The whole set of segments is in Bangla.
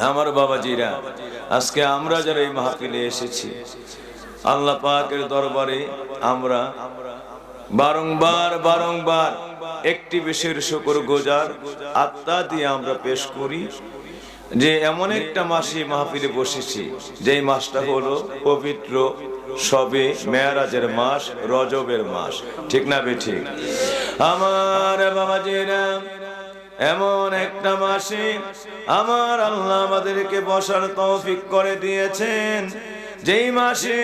আমার বাবাজিরা, আজকে আমরা যারা এই মাহফিলে এসেছি, আল্লাহ পাকের দরবারে আমরা বারংবার একটি বিশেষ শুকরগুজার আত্মা দিয়ে আমরা পেশ করি যে এমন একটা মাসে মাহফিলে বসেছি যেই মাসটা হলো পবিত্র শবে মেরাজের মাস, রজবের মাস। ঠিক না বেঠিক? আমার বাবাজিরা, এমন একটা মাসে আমার আল্লাহ আমাদেরকে বসার তৌফিক করে দিয়েছেন, যেই মাসে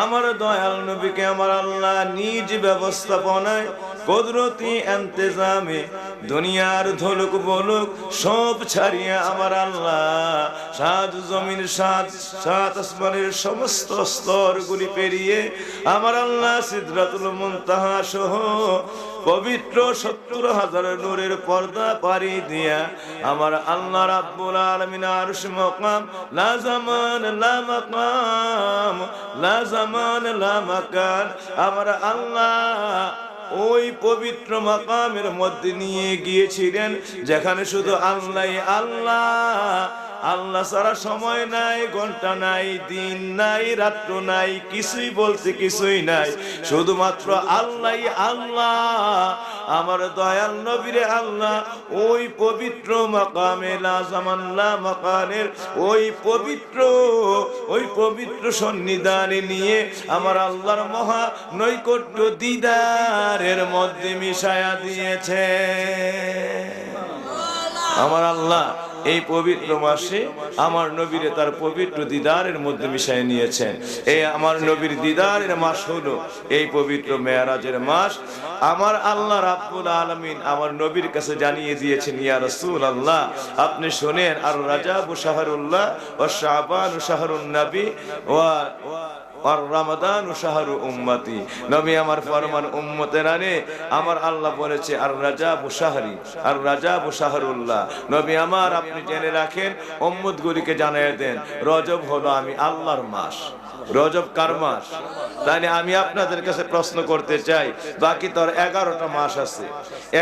আমার দয়াল নবীকে আমার আল্লাহ নিজ ব্যবস্থাপনায় কুদরতি ইন্তজামে দুনিয়ার ধলুক বলুক সব ছাড়িয়ে আমার আল্লাহ সাত জমিন সাত আসমানের সমস্ত স্তরগুলি পেরিয়ে আমার আল্লাহ সিদরাতুল মুনতাহা সহ পবিত্র 70,000 নূরের পর্দা পাড়ি দিয়া আমার আল্লাহ রাব্বুল আলামিন আরশ মাকাম লা জামান লা মাকাম লা জামান লা মাকান আমার আল্লাহ ওই পবিত্র মাকামের মধ্যে নিয়ে গিয়েছিলেন, যেখানে শুধু আল্লাহ ছাড়া সময় নাই, ঘন্টা নাই, দিন নাই, রাত্র নাই, কিছুই বলতে কিছুই নাই, শুধুমাত্র আল্লাহ। আমার দয়াল নবীরে আল্লাহ ওই পবিত্র মাকামে লা জামান লা মাকানের ওই পবিত্র সন্নিধানে নিয়ে আমার আল্লাহর মহা নৈকট্য দিদারের মধ্যে মিশায়া দিয়েছে। আমার আল্লাহ এই পবিত্র মাসে আমার নবীরে তার পবিত্র দিদারের মধ্যে মিশিয়ে নিয়েছেন। এই আমার নবীর দিদারের মাস হলো এই পবিত্র মেরাজের মাস। আমার আল্লাহ রাব্বুল আলামিন আমার নবীর কাছে জানিয়ে দিয়েছেন, ইয়া রাসূলুল্লাহ, আপনি শুনেন, আর রাজাবু শাহরুল্লাহ ওয়া শাবানু শাহরুন নবী আর রমাদান শাহরু উম্মতি। নবী আমার ফরমান উম্মতের আনে আমার আল্লাহ বলেছে আর রাজাবু শাহরি আর রাজাবু শাহরুল্লাহ। নবী আমার আপনি জেনে রাখেন, উম্মতগুলিকে জানিয়ে দেন, রজব হলো আমি আল্লাহর মাস। রজব কার মাস? তাই আমি আপনাদের কাছে প্রশ্ন করতে চাই, বাকি তো 11টা মাস আছে,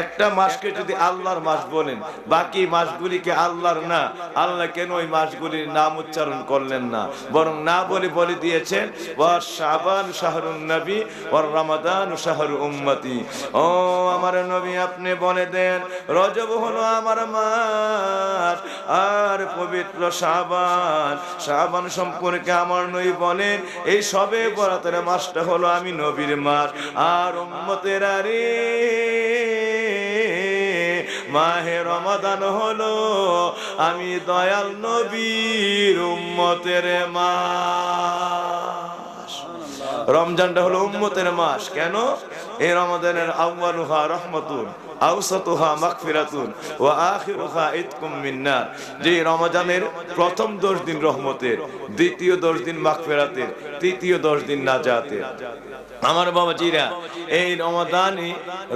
একটা মাসকে যদি আল্লাহর মাস বলেন, বাকি মাসগুলিকে আল্লাহর না, আল্লাহ কেন ওই মাসগুলির নাম উচ্চারণ করলেন না, বরং না বলে দিয়েছেন ওয়া শাবান শাহরুন নবী ওয়া রমাদান শাহরু উম্মতি। ও আমার নবী, আপনি বলে দেন রজব হলো আমার মাস, আর পবিত্র শাবান সম্পর্কে আমার নবী বলেন এই সবে বরাতের মাসটা হলো আমি নবীর মাস। আর উম্মতেরা রে, মাহে রমাদান হলো আমি দয়াল নবীর উম্মতের মাস। রমজানটা হলো উম্মতের মাস। কেন? এই রমাদানের আউয়ালুহা রাহমাতুন আওসাতুহা মাগফিরাতুন ওয়া আখিরুহা ইতকুম মিন্নার। যে রমজানের প্রথম 10 দিন রহমতের, দ্বিতীয় 10 দিন মাগফিরাতের, তৃতীয় 10 দিন নাজাতের। আমার বাবাজিরা, এই রমাদানে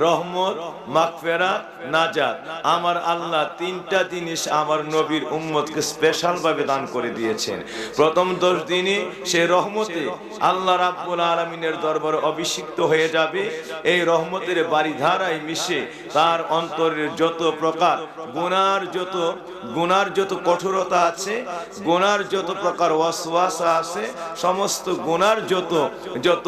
রহমত, মাগফিরাত, নাজাত আমার আল্লাহ 3টা জিনিস আমার নবীর উম্মতকে স্পেশাল ভাবে দান করে দিয়েছেন। প্রথম 10 দিনে সে রহমতে আল্লাহ রাব্বুল আলামিনের দরবারে অভিষিক্ত হয়ে যাবে। এই রহমতের বাড়িধারায় মিশে তার অন্তরের যত প্রকার গুনার যত কঠোরতা আছে, গুনার যত প্রকার ওয়াসওয়াসা আছে, সমস্ত গুনার যত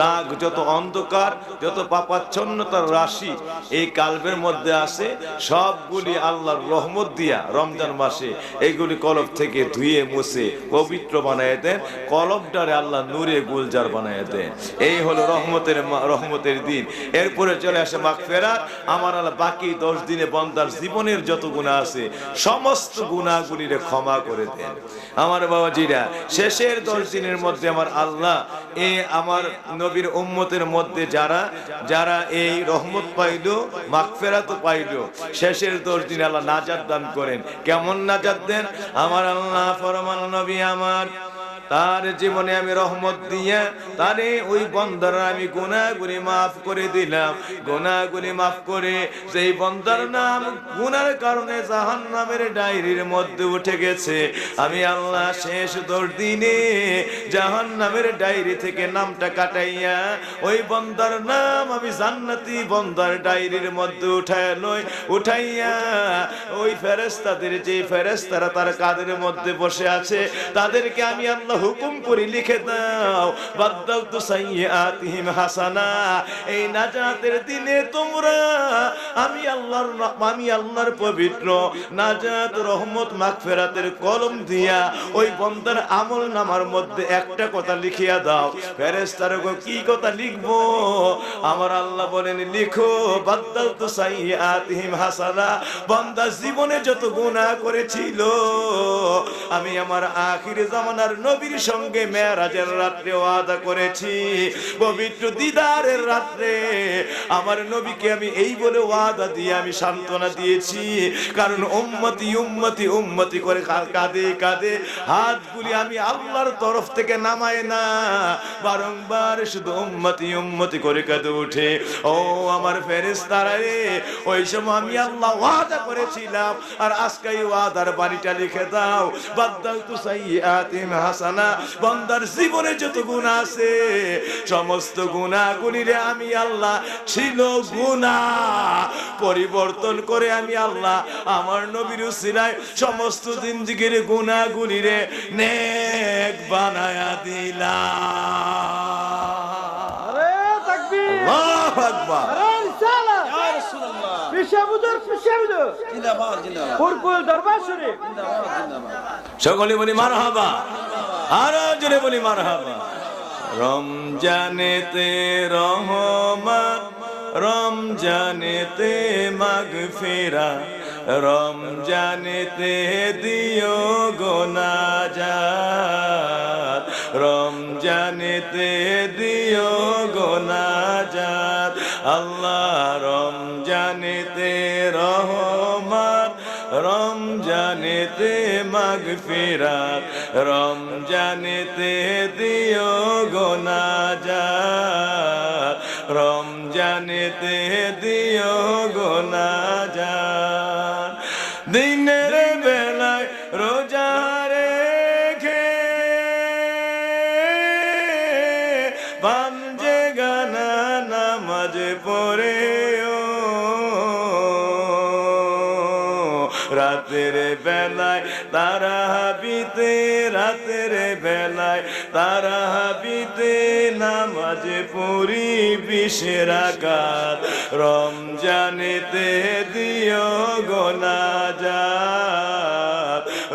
দাগ, যত অন্ধকার, যত পাপাচ্ছন্নতার রাশি এই কালবের মধ্যে আছে, সবগুলি আল্লাহর রহমত দিয়া রমজান মাসে এইগুলি কলব থেকে ধুয়ে মুছে পবিত্র বানায় দেন। কলবটারে আল্লাহ নূরে গুলজার বানায় দেন। এই হলো রহমতের দিন। এরপরে চলে আসে মাগফিরাত। আমার আল্লাহ বাকি 10 দিনে বান্দার জীবনের যত গুনাহ আছে সমস্ত গুনাহগুলিরে ক্ষমা করে দেন। আমার বাবাজিরা, শেষের 10 দিনের মধ্যে আমার আল্লাহ এই আমার নবীর উম্মতের মধ্যে যারা এই রহমত পাইলো, মাগফিরাত পাইলো, শেষের 10 দিন আল্লাহ নাজাত দান করেন। কেমন নাজাত দেন? আমার আল্লাহ ফরমান, নবী আমার তার জীবনে আমি রহমত দিয়া তারে ওই বন্দার আমি গুনাহগুলি মাফ করে দিলাম। গুনাহগুলি মাফ করে সেই বন্দার নাম গুনার কারণে জাহান্নামের ডায়েরির মধ্যে উঠে গেছে, আমি আল্লাহ শেষ দিনে জাহান্নামের ডায়েরি থেকে নামটা কাটাইয়া ওই বন্দার নাম আমি জান্নাতি বন্দার ডায়েরির মধ্যে উঠাইয়া ওই ফেরেশতাদের, যে ফেরেশতারা তার কাঁধের মধ্যে বসে আছে, তাদেরকে আমি আল্লাহ হুকুম করি লিখে দাও বাদদালতু সাইয়্যাতিহিম হাসানা। এই নাজাতের দিনে তোমরা আমি আল্লাহর পবিত্র নাজাত রহমত মাগফিরাতের কলম দিয়া ওই বন্দার আমল নামার মধ্যে একটা কথা লিখিয়া দাও। ফেরেশতারা কি কথা লিখবো? আমার আল্লাহ বলেন লিখো বাদদালতু সাইয়্যাতিহিম হাসানা। বান্দা জীবনে যত গুনাহ করেছিল আমি আমার আখিরে জামানার নবীর সঙ্গে মেরাজের রাত্রে ওয়াদা করেছি, পবিত্র দিদারের রাত্রে আমার নবীকে আমি এই বলে ওয়াদা দিয়ে আমি সান্ত্বনা দিয়েছি, কারণ উম্মতি উম্মতি উম্মতি করে কাঁদে কাঁদে হাতগুলি আমি আল্লাহর তরফ থেকে নামায় না, বারংবার শুধু উম্মতি উম্মতি করে কাঁদে ওঠে। ও আমার ফেরেশতারা রে, ওই সময় আমি আল্লাহ ওয়াদা করেছিলাম, আর আজকে এই ওয়াদার বাণীটা লিখে দাও বাদদালতু সাইয়্যাতিহিম হাসানা। বান্দার জীবনে যত গুনাহ আছে সমস্ত গুনাহগুলিরে আমি আল্লাহ ছিল গুনাহ পরিবর্তন করে আমি আল্লাহ আমার নবীর উসিলায় সমস্ত জিন্দেগীর গুনাহগুলিরে নেক বানায়া দিলাম। আরে তাকবীর, আল্লাহু আকবার, আরে রিসালাত, ইয়া রাসূলুল্লাহ, পেশাবুজুর জিন্দাবাদ জিন্দাবাদ, পুরকুল দরবার শরীফ, জিন্দাবাদ জিন্দাবাদ। সকলে বলি মারহাবা, আরো জোরে বলি মারহাবা। রমজানেতে রহমত, রমজানেতে মাগফিরাত, রমজানেতে দিও গো নাজাত, রমজানেতে দিও গো নাজাত। আল্লাহ রমজানেতে রহমত, রমজানেতে মাগফিরাত, রমজানেতে দিও গো নাজাত, রমজানেতে দিও গো নাজাত। দিনের বেলায় রোজা রেখে পাঞ্জে গানা নামাজ পড়ে রাতের বেলায় তারাবিতে, রাতের বেলায় তারাবিতে নামাজ পড়ি 20 রাকাত, রমজানেতে দিও গো নাজাত,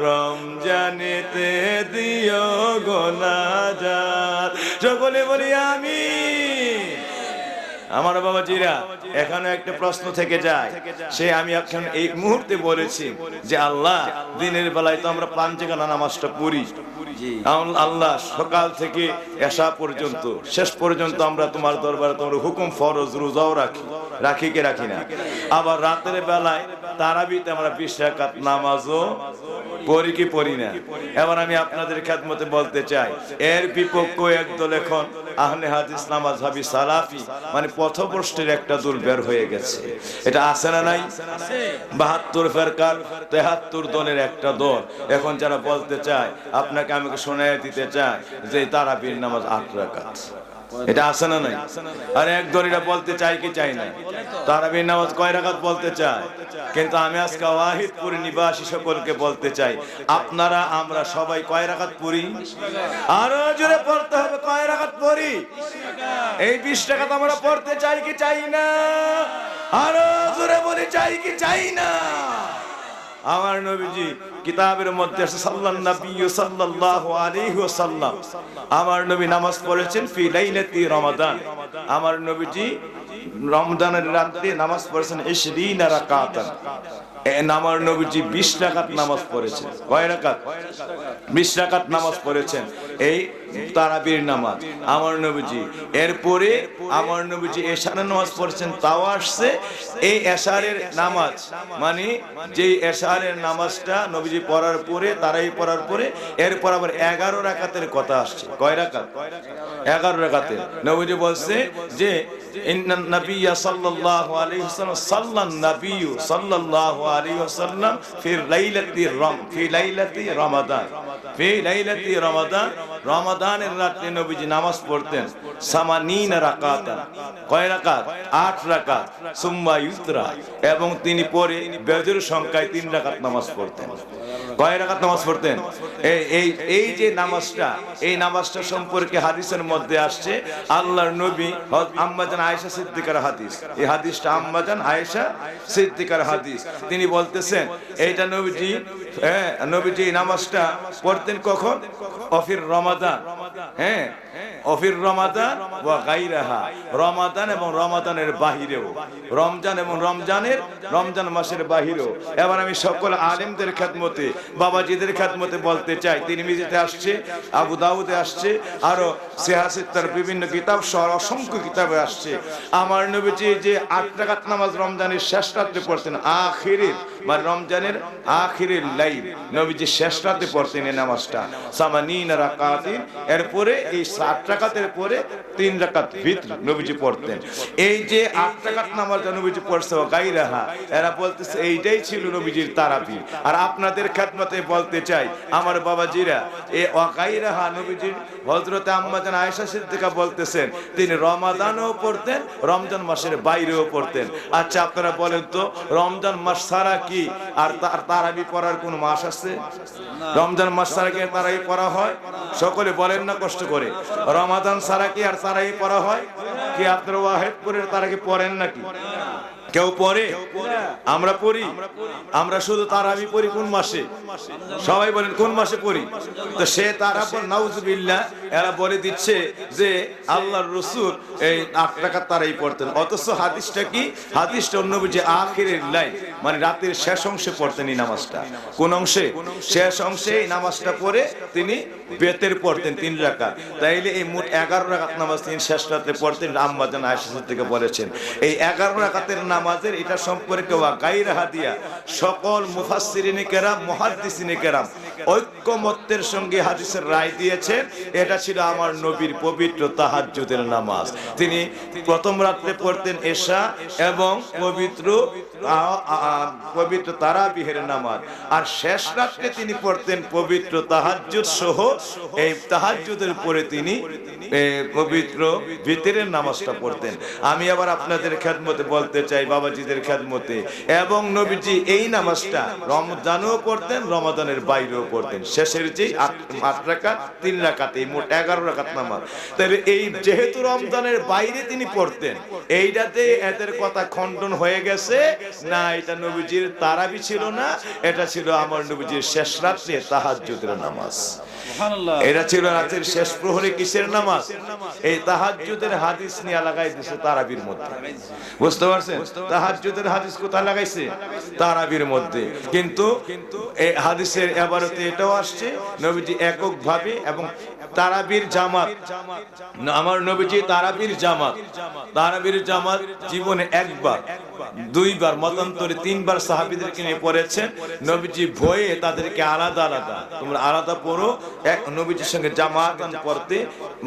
রমজানেতে দিও গো নাজাত। সকলে বলি আমিন। আমার বাবাজিরা, এখানে একটা প্রশ্ন থেকে যায়, সে আমি এখন এই মুহূর্তে বলেছি যে আল্লাহ দিনের বেলায় তো আমরা পাঞ্জেগানা নামাজটা পড়ি, আল্লাহ সকাল থেকে এশা পর্যন্ত শেষ পর্যন্ত আমরা তোমার দরবারে তোমার হুকুম ফরজ রোজাও রাখি কি রাখি না। আবার রাতের বেলায় তারাবিতে আমরা 20 রাকাত নামাজও পড়ি কি পড়ি না। এবার আমি আপনাদের খেদমতে বলতে চাই, এর বিপক্ষ একদল এখন আহলে হাদিস নামাজহাবি সালাফি মানে পথভ্রষ্টের একটা দল বের হয়ে গেছে। এটা আছে না নাই? 72 ফেরকার 73 দলের একটা দল এখন যারা বলতে চায়, আপনাকে আমাকে শোনায় দিতে চায় যে তারাবির নামাজ 8 রাকাত। এটা আছে না নাই? আর এক দল এটা বলতে চাই কি চাই না, তারাবির নামাজ কয় রাকাত বলতে চায়। কিন্তু আমি আজকে ওয়াহিদপুর নিবাসী সকলকে বলতে চাই, আপনারা আমরা সবাই কয় রাকাত পড়ি? আরো জোরে পড়তে হবে, কয় রাকাত পড়ি? এই 20 রাকাত আমরা পড়তে চাই কি চাই না? আরো জোরে বলি চাই কি চাই না? আমার নবীজি কিতাবের মধ্যে আছে সাল্লাল্লাহু আলাইহি ওয়াসাল্লাম, আমার নবী নামাজ পড়েছেন ফি লাইলাতি রমাদান। আমার নবীজি রমজানের রাতে নামাজ পড়েছেন 20 রাকাতান। আমার নবীজি 20 রাকাত নামাজ পড়েছেন। কয় রাকাত? 20 রাকাত নামাজ পড়েছেন। এই তারাবির নামাজ আমার নবীজি, এরপরে আমার নবীজি এশারের নামাজ পড়ছেন, তাও আসছে। এই এশারের নামাজ মানে যেই এশারের নামাজটা নবীজি পড়ার পরে, তারাই পড়ার পরে এরপর আবার 11 রাকাতের কথা আসছে। কয় রাকাত? 11 রাকাতের। নবীজি বলছে যে ইন্নান নাবিয়্যা সাল্লাল্লাহু আলাইহি ওয়াসাল্লাম সাল্লান নাবিয়্যু সাল্লাল্লাহু আলাইহি ওয়াসাল্লাম ফি লাইলাতি রমাদান, ফি লাইলাতি রমাদান, রমাদানের রাতে নবীজি নামাজ পড়তেন 80 রাকাতান। কয় রাকাত? 8 রাকাত। সুম্মা ইউতরা, এবং তিনি পরে বেজর সংখ্যায় 3 রাকাত নামাজ পড়তেন। কয় রাকাত নামাজ পড়তেন? এই যে নামাজটা, এই নামাজটা সম্পর্কে হাদিসের মধ্যে আসছে আল্লাহর নবী আম্মা জান আয়েশা সিদ্দিকার হাদিস। এই হাদিসটা আম্মা জান আয়েশা সিদ্দিকার হাদিস। তিনি বলতেছেন এইটা নবীজি নামাজটা পড়তেন কখন? অফির রমাদান, হ্যাঁ, অফির রমাদান ওয়া গায়রাহা, রমাদান এবং রমাদানের বাহিরেও, রমজান এবং রমজান মাসের বাহিরেও। এবার আমি সকল আলেমদের খেদমতে, বাবাজিদের খেদমতে বলতে চাই, তিরমিজিতে আসছে, আবু দাউদে আসছে, আরো সিহাসিত্তার বিভিন্ন কিতাব সহ অসংখ্য কিতাবে আসছে আমার নবীজি যে 8 রাকাত নামাজ রমজানের শেষ রাতে পড়তেন, আখিরের মানে রমজানের আখিরের লাইল নবীজি শেষ রাতে পড়তেন এই নামাজটা 80 রাকাতিন। এরপরে এই 7 রাকাতের পরে 3 রাকাত ভিতর নবীজি পড়তেন। এই যে 8 রাকাত নামাজ নবীজি পড়ছে গায়রাহা, এরা বলতেছে এইটাই ছিল নবীজির তারাবি। আর আপনাদের খেদমতে বলতে চাই আমার বাবাজিরা, এই গায়রাহা নবীজির হযরতে আম্মা জান আয়েশা সিদ্দিকা বলতেছেন তিনি রমাদানও পড়তেন, রমজান মাসের বাইরেও পড়তেন। আচ্ছা আপনারা বলেন তো রমজান মাস ছাড়া কি আর তারাবি পড়ার কোন মাস আছে? রমজান মাস ছাড়া কি তারাবি পড়া হয়? সকলে বলেন না কষ্ট করে। রমাদান ছাড়া কি আর তারাবি পড়া হয়? কি আপনারা ওয়াহিদপুরের তারাবি পড়েন নাকি? কেউ পড়ে? আমরা পড়ি। আমরা শুধু তারাবি পড়ি কোন মাসে? সবাই বলেন কোন মাসে পড়ি? তো সে তারা নাউজুবিল্লাহ এরা বলে দিচ্ছে যে আল্লাহর রাসূল এই 8 রাকাত তারাবি পড়তেন, অথচ হাদিসটা কি? হাদিসটা নবীজি আখিরের লাইল মানে রাতের শেষ অংশে পড়তেন এই নামাজটা। কোন অংশে? শেষ অংশে এই নামাজটা পড়ে তিনি বেতের পড়তেন 3 রাকাত। তাইলে এই মোট 11 রাকাত নামাজ তিনি শেষ রাতে পড়তেন। আম্মা জান আয়েশা সিদ্দিকা বলেছেন এই 11 রাকাতের নামাজের এটা সম্পর্কে গায়রাহা দিয়া সকল মুফাসসিরিনে কেরাম, মুহাদ্দিসিনে কেরাম ঐক্যমত্যের সঙ্গে হাদিসের রায় দিয়েছেন এটা ছিল আমার নবীর পবিত্র তাহাজ্জুদের নামাজ। তিনি প্রথম রাতে পড়তেন এশা এবং পবিত্র তারাবিহের নামাজ, আর শেষ রাতে তিনি পড়তেন পবিত্র তাহাজ্জুদ সহ এই তাহাজ্জুদের পরে তিনি পবিত্র ভিতরের নামাজটা পড়তেন। আমি আবার আপনাদের খেদমতে বলতে চাই, বাবাজিদের খেদমতে, এবং নবীজি এই নামাজটা রমজানেও পড়তেন, রমাদানের বাইরেও পড়তেন। শেষের যে 8 রাকাত 3 রাকাত, এই মোট 11 রাকাত নামাজ। তাহলে এই যেহেতু রমজানের বাইরে তিনি পড়তেন, এইটাতে এদের কথা খণ্ডন হয়ে গেছে না, এটা নবীজির তারাবি ছিল না, এটা ছিল আমার নবীজির শেষ রাতে তাহাজ্জুদের নামাজ। এটা ছিল রাতের শেষ প্রহরে কিসের নামাজ? এই তাহাজ্জুদের হাদিস নিয়ে লাগাই দিয়েছে তারাবির মধ্যে। বুঝতে পারছেন? তাহাজ্জুদের হাদিস কোথায় লাগাইছে? তারাবির মধ্যে। কিন্তু এই হাদিসের ইবারতে এটাও আসছে নবীজি এককভাবে এবং তারাবির জামাত, আমার নবীজি তারাবির জামাত জীবনে একবার, 2 বার, মতান্তরে 3 বার সাহাবীদেরকে নিয়ে পড়েছেন। নবীজি ভয়ে তাদেরকে আলাদা তোমরা আলাদা পড়ো, এক নবীজির সঙ্গে জামাত পড়তে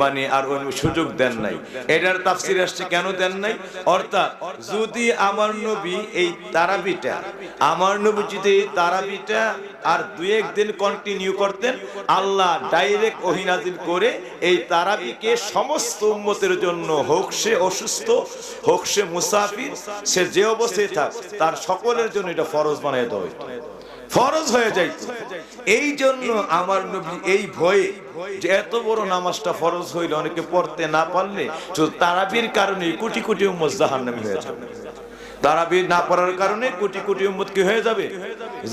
মানে আর ওই সুযোগ দেন নাই। এটার তাফসীর আসছে কেন দেন নাই, অর্থাৎ যদি আমার নবী এই তারাবিটা, আমার নবী যদি তারাবিটা আর 2-1 দিন কন্টিনিউ করতেন, আল্লাহ ডাইরেক্ট ওহী নাযিল করে এই তারাবিকে সমস্ত উম্মতের জন্য, হোক সে অসুস্থ, হোক সে মুসাফির, সে যে অবস্থায় থাক, তার সকলের জন্য এটা ফরজ বানায় দেওয়া হতো, ফরজ হয়ে যাইত। এই জন্য আমার নবী এই ভয়ে যে এত বড় নামাজটা ফরজ হইলে অনেকে পড়তে না পারলে শুধু তারাবির কারণে কোটি কোটি উম্মত জাহান্নামী হয়ে যাবে। তারাবি না পড়ার কারণে কোটি কোটি উম্মত কি হয়ে যাবে?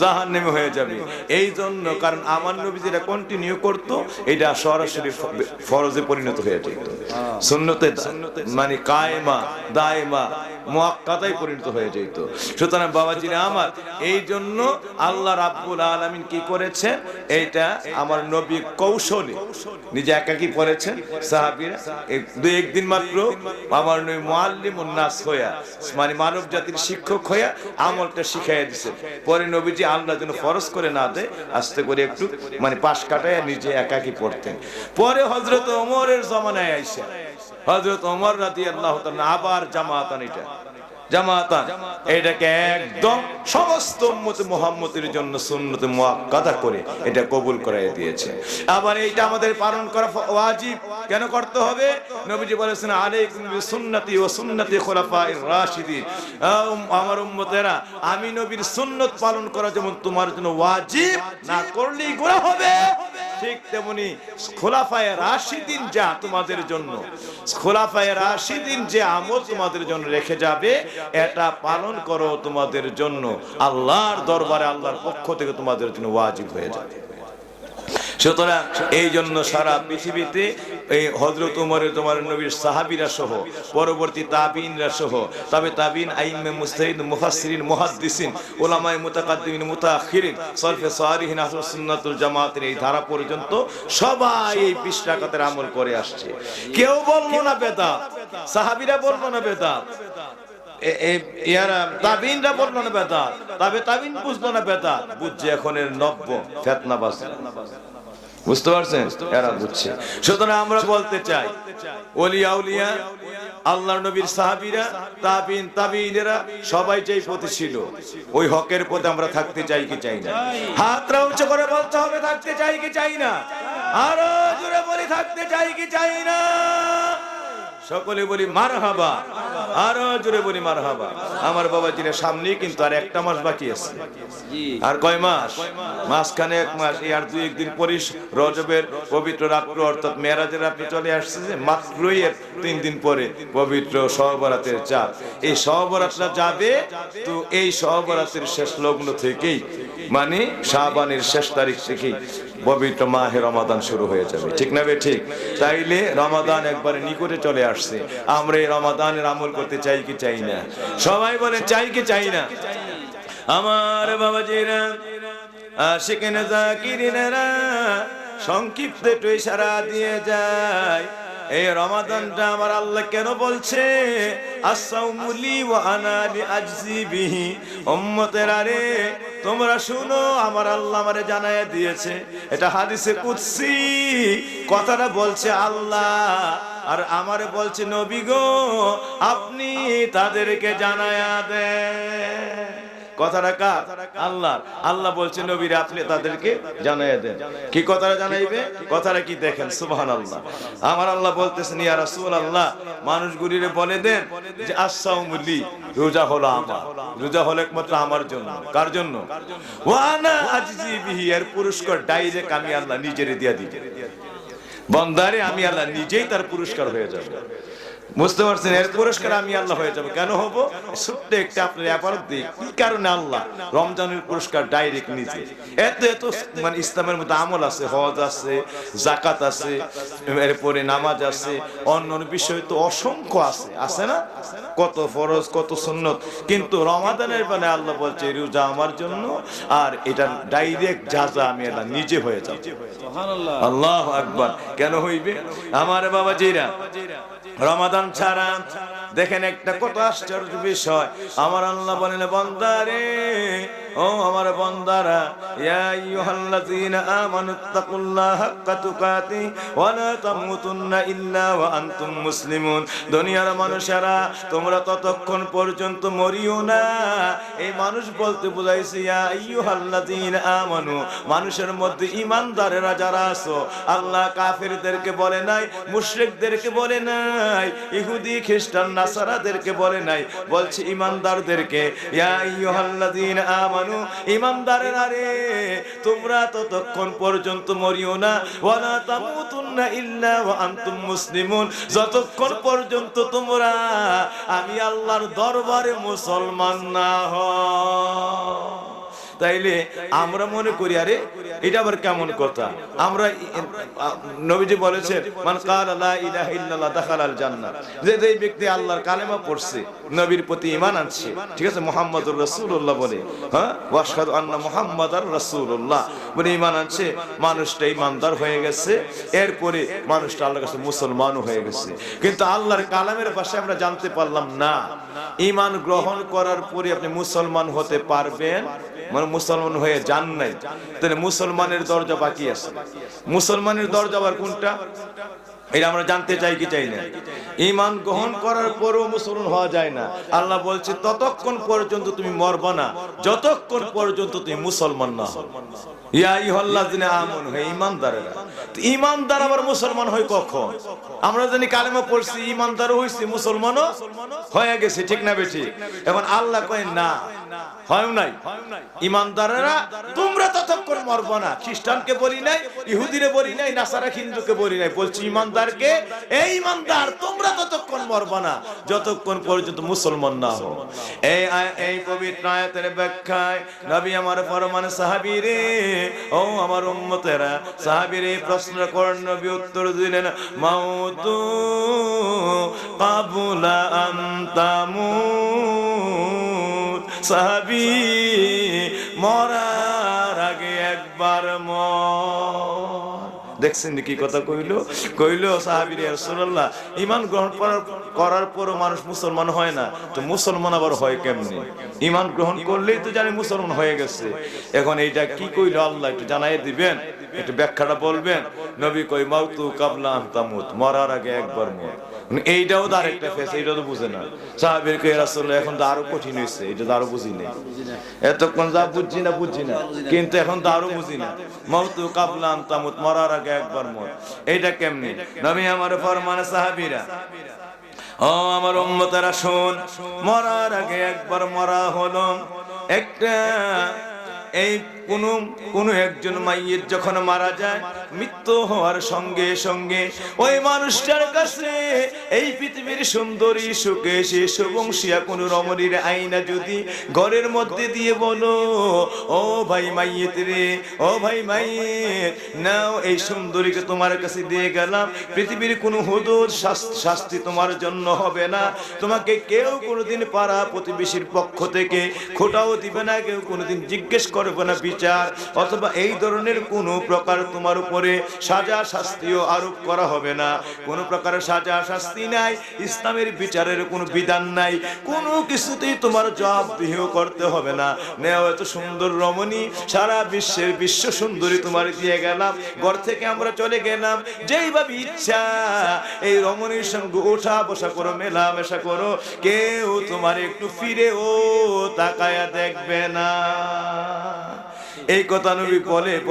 জাহান্নামী হয়ে যাবে। এই জন্য, কারণ আমার নবী যেটা কন্টিনিউ করতো এটা সরাসরি ফরজে পরিণত হয়ে যেত। সুন্নতে মানে কায়েমা দায়েমা মুআক্কাতায় পরিণত হয়ে যেত। সুতরাং বাবাজিরা আমার, এই জন্য আল্লাহ রাব্বুল আলামিন কি করেছেন, এইটা আমার নবী কৌশলে নিজে একাকী পড়েছেন। সাহাবীরা একদিন মাত্র আমার নবী মুআল্লিমুন নাস হইয়া, মানে মানব জাতির শিক্ষক হইয়া আমলটা শিখাইয়া দিয়েছেন। পরে নবীজি আল্লাহ যেন ফরজ করে না দেয়, আস্তে করে একটু মানে পাশ কাটাইয়া নিজে একাকী পড়তেন। পরে হযরত ওমরের জমানায় আইসা হযরত ওমর রাদিয়াল্লাহু তাআলা আবার জামাতান এটাকে একদম সমস্ত উম্মত মুহাম্মদের জন্য সুন্নতে মুআক্কাদা করে এটা কবুল করাই দিয়েছে। আবার এইটা আমাদের পালন করা ওয়াজিব। কেন করতে হবে? নবীজি বলেছেন, আলাইকুম বিসুন্নতি ওয়া সুন্নতি খুলাফায়ে রাশিদিন। আমার উম্মতেরা, আমি নবীর সুন্নত পালন করা যেমন তোমার জন্য ওয়াজিব, না করলেই গুনাহ হবে, ঠিক তেমনি খুলাফায়ে রাশিদিন যা তোমাদের জন্য, খুলাফায়ে রাশিদিন যে আমল তোমাদের জন্য রেখে যাবে, এটা পালন করো, তোমাদের জন্য আল্লাহর দরবারে আল্লাহর পক্ষ থেকে তোমাদের জন্য ওয়াজিব হয়ে যাবে। সুতরাং এই জন্য সারা পৃথিবীতে এই হযরত ওমরের জমানার নবীর সাহাবীরা সহ পরবর্তী তাবিঈনরা সহ, তবে তাবিঈন, আইম্মে মুজতাহিদ, মুফাসসিরিন, মুহাদ্দিসিন, উলামায়ে মুতাকাদ্দিমিন, মুতাআখিরিন, সলফে সালিহিন, আহলুস সুন্নাতুল জামাতের এই ধারা পর্যন্ত সবাই এই 20 রাকাতের আমল করে আসছে। কেউ বললো না বেদাত, সাহাবীরা বললো না বেদাত, তাবিঈনরা বললো না বেদাত, তবে তাবিঈন বুঝলো না বেদাত, বুঝছে এখন এর নব্য ফিতনাবাজ। বুঝতে পারছেন? এরা বুঝছে। সুতরাং আমরা বলতে চাই, ওলিয়া উলিয়া, আল্লাহর নবীর সাহাবীরা, তাবিঈন, তাবিঈনেরা সবাই যেই পথে ছিল, ওই হকের পথে আমরা থাকতে চাই কি চাই না? হাতটা উঁচু করে বলতে হবে, থাকতে চাই কি চাই না? আরো জোরে বলি, থাকতে চাই কি চাই না? সকলে বলি মারহাবা, আরো জোরে বলি মারহাবা। আমার বাবাজিরা, সামনে কিন্তু আর একটা মাস বাকি আছে। আর কয় মাস? মাসখানে 1 মাস। এই আর 2-1 দিন পরে রজবের পবিত্র রাত্র অর্থাৎ মেরাজের রাত্র চলে আসছে, যে মাত্রই 3 দিন পরে পবিত্র শবে-বরাতের চাঁদ। এই শবে-বরাতটা যাবে, তো এই শবে-বরাতের শেষ লগ্ন থেকেই, মানে শাবানের শেষ তারিখ থেকেই পবিত্র মাহে রমাদান শুরু হয়ে যাবে। ঠিক না বে ঠিক? তাইলে রমাদান একবারে নিকটে চলে আসছে। আমরা এই রমাদানের আমল করতে চাই কি চাই না? সবাই বলে চাই কি চাই না? আমার বাবাজিরা, আশিকিনে যাকিরিনেরা সংক্ষিপ্ত একটু ইশারা দিয়ে যায়। এই রমাদানটা আমার আল্লাহ কেন বলছে আস-সাওমু লি ওয়া আনা লিআজজি বিহি? উম্মতেরা রে, তোমরা শুনো, আমার আল্লাহ আমারে জানায়া দিয়েছে। এটা হাদিসে কুদসি, কথাটা বলছে আল্লাহ, আর আমারে বলছে নবী গো, আপনি তাদেরকে জানায়া দেন। কথাটা কার? আল্লাহ। আল্লাহ বলছে নবীরে, আপনি তাদেরকে জানাইয়া দেন। কি কথাটা জানাইবে? কথাটা কি দেখেন, সুবহানাল্লাহ। আমার আল্লাহ বলতেছেন, ইয়া রাসূলুল্লাহ, মানুষগুলিরে বলে দেন যে আস-সাওমু লি, রোজা হলো আমার, রোজা হলো একমাত্র আমার জন্য। কার জন্য? ওয়া আনা আজজি বিহি, এর পুরস্কার ডাইরেক্ট আমি আল্লাহ নিজেরে দিয়া দিই। বান্দারে আমি আল্লাহ নিজেই তার পুরস্কার হয়ে যাব। বুঝতে পারছেন? এর পুরস্কার আমি আল্লাহ হয়ে যাবো। কেন হবো? ছোট্ট একটা আপনার অ্যাপারত দিই, কি কারণে আল্লাহ রমজানের পুরস্কার ডাইরেক্ট নিজে। এত এত মানে ইসলামের মধ্যে আমল আছে, হজ আছে, জাকাত আছে, এরপরে নামাজ আছে, অন্য বিষয় তো অসংখ্য আছে, আছে না? কত ফরজ, কত সুন্নত, কিন্তু রমাদানের মানে আল্লাহ বলছে রোজা আমার জন্য, আর এটা ডাইরেক্ট যাজা আমি আল্লাহ নিজে হয়ে যাব। সুবহানাল্লাহ, আল্লাহু আকবার। কেন হইবে? আমার বাবাজিরা, রমাদান ছাড়া দেখেন একটা কত আশ্চর্য বিষয়। আমার আল্লাহ বলেন, বান্দারে, ও আমার বান্দারা, ইয়া আইয়ুহাল্লাযীনা আমানুত্তাকুল্লাহা হাক্কা তুকাতি ওয়া লা তামুতুন্না ইল্লা ওয়া আনতুম মুসলিমুন। দুনিয়ার মানুষেরা, তোমরা ততক্ষণ পর্যন্ত মরিও না। এই মানুষ বলতে বুঝাইছে ইয়া আইয়ুহাল্লাযীনা আমানু, মানুষের মধ্যে ঈমানদারেরা যারা আছো। আল্লাহ কাফিরদেরকে বলে নাই, মুশরিকদেরকে বলে নাই, ইহুদি খ্রিস্টান নাসারাদেরকে বলে নাই, বলছে ঈমানদারদেরকে। ইয়া আইয়ুহাল্লাযীনা আমানু, ঈমানদারেরা রে, তোমরা ততক্ষণ পর্যন্ত মরিও না, ওয়া লা তামুতুন্না ইল্লা ওয়া আনতুম মুসলিমুন, যতক্ষণ পর্যন্ত তোমরা আমি আল্লাহর দরবারে মুসলমান না হও। তাইলে আমরা মনে করি আরে এটা আবার কেমন কথা। আমরা নবীজি বলেছেন মান ক্বালা লা ইলাহা ইল্লাল্লাহ দাখালাল জান্নাহ, যে ব্যক্তি আল্লাহর কালেমা পড়ছে, নবীর প্রতি ঈমান আনছে, ঠিক আছে, মুহাম্মাদুর রাসূলুল্লাহ বলে, হ্যাঁ, ওয়া আশহাদু আন্না মুহাম্মাদার রাসূলুল্লাহ বলে ঈমান আনছে, মানুষটা ঈমানদার হয়ে গেছে। এরপরে মানুষটা আল্লাহর কাছে মুসলমানও হয়ে গেছে। কিন্তু আল্লাহর কালামের ভাষায় আমরা জানতে পারলাম না ঈমান গ্রহণ করার পরে আপনি মুসলমান হতে পারবেন, মানে মুসলমান হয়ে যান নাই, তাহলে মুসলমানের দরজা বাকি আছে। মুসলমানের দরজা আবার কোনটা এটা আমরা জানতে চাই কি চাই না? ঈমান গ্রহণ করার পরেও মুসলমান হওয়া যায় না। আল্লাহ বলছে ততক্ষণ পর্যন্ত তুমি মরবা না যতক্ষণ পর্যন্ত তুমি মুসলমান না হও। ইয়া আইয়ুহাল্লাযিনা আমানু, হে ঈমানদারেরা। তো ঈমানদার আবার মুসলমান হয় কখন? আমরা জানি কালেমা পড়ছি, ঈমানদারও হইছি, মুসলমানও হয়ে গেছে, ঠিক না বেঠি? এখন আল্লাহ কয় না, হয় নাই। ঈমানদারেরা তোমরা ততক্ষণ মরবা না। খ্রিস্টানকে বলি নাই, ইহুদিরে বলি নাই, নাসারা হিন্দুকে বলি নাই, বলছি ঈমানদারকে, এই ঈমানদার তোমরা ততক্ষণ মরবা না যতক্ষণ পর্যন্ত মুসলমান না হও। এই পবিত্র আয়াতের ব্যাখ্যায় নবী আমার ফরমান সাহাবীরে, ও আমার উম্মতেরা, সাহাবীরে প্রশ্ন করেন, নবী উত্তর দিলেন মাউতু কাবুলা আন তামুত, সাহাবী মরার আগে একবার মর। দেখছেন কি কথা কইলো সাহাবীরা, ইয়া রাসূলুল্লাহ ঈমান গ্রহণ করার পরও মানুষ মুসলমান হয় না, তো মুসলমান আবার হয় কেমনে? ঈমান গ্রহণ করলেই তো জানি মুসলমান হয়ে গেছে। এখন এইটা কি কইলো আল্লাহ একটু জানাই দিবেন, একটু ব্যাখ্যাটা বলবেন। নবী কই মাউতু কাবলা আন তামুত, মরার আগে একবার মর। এইটাও তো আরেকটা ফেস, এইটা তো বুঝে না সাহাবীর কই, ইয়া রাসূলুল্লাহ এখন তো আরো কঠিন হয়েছে, এটা তো আরো বুঝি না, এতক্ষণ যা বুঝছি না, কিন্তু এখন তো আরো বুঝি না। মাউতু কাবলা আন তামুত, মরার আগে একবার মর, এইটা কেমনে? নবী আমার ফরমান সাহাবীরা, ও আমার উম্মতেরা শোন, মরার আগে একবার মরা হলো একটা, এই কোন একজন মাইয়ের যখন মারা যায়, মৃত্যু হওয়ার সঙ্গে সঙ্গে ওই মানুষটার কাছে এই পৃথিবীর সুন্দরী সুকেশী সুবংশিয়া কোন রমণীর আয়না যদি ঘরের মধ্যে দিয়ে বলো, ও ভাই মাইয়েত রে, ও ভাই মাইয়েত নাও, এই সুন্দরীকে তোমার কাছে দিয়ে গেলাম, পৃথিবীর কোনো হুদুদ শাস্তি তোমার জন্য হবে না, তোমাকে কেউ কোনোদিন পাড়া প্রতিবেশীর পক্ষ থেকে খোটাও দিবে না, কেউ কোনোদিন জিজ্ঞেস করবে না বিচার, অথবা এই ধরনের কোনো প্রকার তোমার উপরে সাজা শাস্তিও আরোপ করা হবে না। কোনো প্রকার সাজা শাস্তি নাই, ইসলামের বিচারের কোনো বিধান নাই, কোনো কিছুতেই তোমার জবাবদিহি করতে হবে না। নেও এত সুন্দর রমণী, সারা বিশ্বের বিশ্ব সুন্দরী তোমার দিয়ে গেলাম, ঘর থেকে আমরা চলে গেলাম, যেইভাবে ইচ্ছা এই রমণীর সঙ্গে ওঠা বসা করো, মেলামেশা করো, কেউ তোমার একটু ফিরেও তাকায়া দেখবে না। এই কথা নবী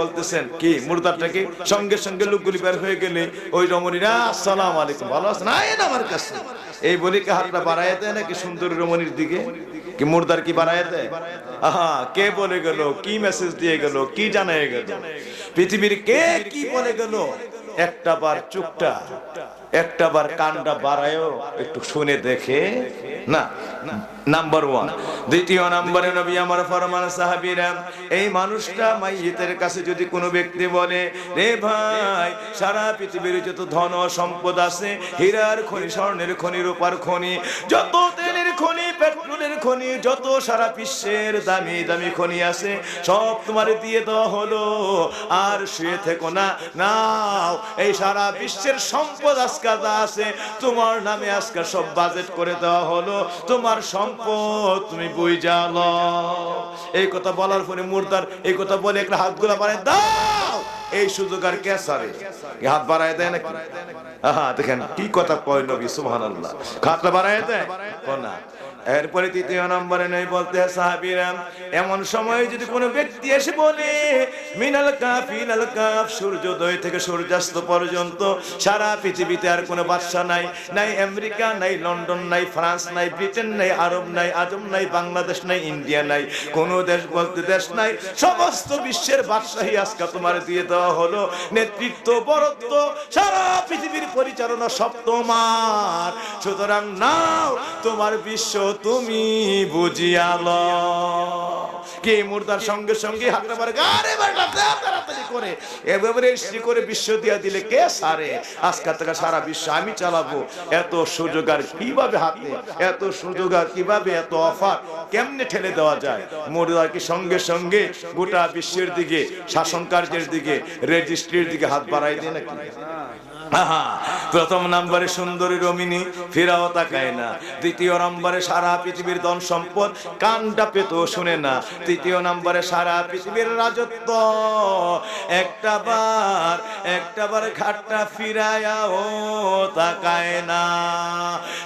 বলতেছেন কি, মুর্দারটাকে সঙ্গে সঙ্গে লোকগুলি বের হয়ে গেলে ওই রমণীরা আসসালামু আলাইকুম, ভালো আছেন, আয়েন আমার কাছে, এই বলে কি হাতটা বাড়ায় দেয় নাকি সুন্দরী রমণীর দিকে? কি মুর্দার কি বাড়ায় দেয়? আহা, কে বলে গেল, কি মেসেজ দিয়ে গেল, কি জানায় গেল, পৃথিবীর কে কি বলে গেল, একটা বার চুপটা, একটা বার কানটা বাড়ায়ও একটু শুনে দেখে না। নাম্বার 1। দ্বিতীয় নম্বরে নবী আমার ফরমান সাহাবীরা, এই মানুষটা মাইয়িতের কাছে যদি কোনো ব্যক্তি বলে, রে ভাই সারা পৃথিবীর যত ধন সম্পদ আছে, হীরার খনি, স্বর্ণের খনি, রূপার খনি, যত তেলের খনি, পেট্রোলের খনি, যত সারা বিশ্বের দামি দামি খনি আছে, সব তোমার দিয়ে দেওয়া হলো, আর শুয়ে থেকো না, নাও এই সারা বিশ্বের সম্পদ আজকে যা আছে তোমার নামে আজকে সব বাজেট করে দেওয়া হলো, তোমার সম্পদ তুমি বুঝা লও। এই কথা বলার পরে মুর্দার এই কথা বলে একটা হাতগুলা বাড়ায় দাও, এই সুযোগ আর কে সারে? হাত বাড়ায় দেয় নাকি? আহা, দেখেন কি কথা কয় নবী, সুবহানাল্লাহ, হাতটা বাড়ায় দেয় না। এরপরে তৃতীয় নম্বরে নয় বলতে সাহাবীরা, এমন সময় যদি কোনো ব্যক্তি এসে বলে মিনাল কাফ ইলাল কাফ, সূর্যোদয় থেকে সূর্যাস্ত পর্যন্ত সারা পৃথিবীতে আর কোনো বাদশা নাই, নাই আমেরিকা, নাই লন্ডন, নাই ফ্রান্স, নাই ব্রিটেন, নাই আরব, নাই আজম, নাই বাংলাদেশ, নাই ইন্ডিয়া, নাই কোনো দেশ বলতে দেশ নাই, সমস্ত বিশ্বের বাদশাহী আজকে তোমার দিয়ে দেওয়া হলো, নেতৃত্ব বরত্ব সারা পৃথিবীর পরিচালনা সব তোমার, সুতরাং নাও তোমার বিশ্ব তুমি বুঝিয়া লও। কে মুর্দার সঙ্গে সঙ্গে হাতটা মারে গারে বাটা তাড়াতাড়ি করে এভাবে ইস্ত্রি করে বিশ্ব দিয়া দিলে কে সারে আজকে থেকে সারা বিশ্ব আমি চালাবো। এত সুযোগ আর কিভাবে হাতে, এত সুযোগ আর কিভাবে, এত অফার কেমনে ঠেলে দেওয়া যায়? মুর্দার কি সঙ্গে সঙ্গে গোটা বিশ্বের দিকে, শাসন কার্যের দিকে, রেজিস্ট্রির দিকে হাত বাড়াই দেয় নাকি? প্রথম নম্বরে সুন্দরী রমিনী ফিরাও তাকায় না। দ্বিতীয় নম্বরে সারা পৃথিবীর ধন সম্পদ কানটা পেতো শুনে না। তৃতীয় নম্বরে সারা পৃথিবীর রাজত্ব একটা বার ঘাটটা ফিরায়াও তাকায় না।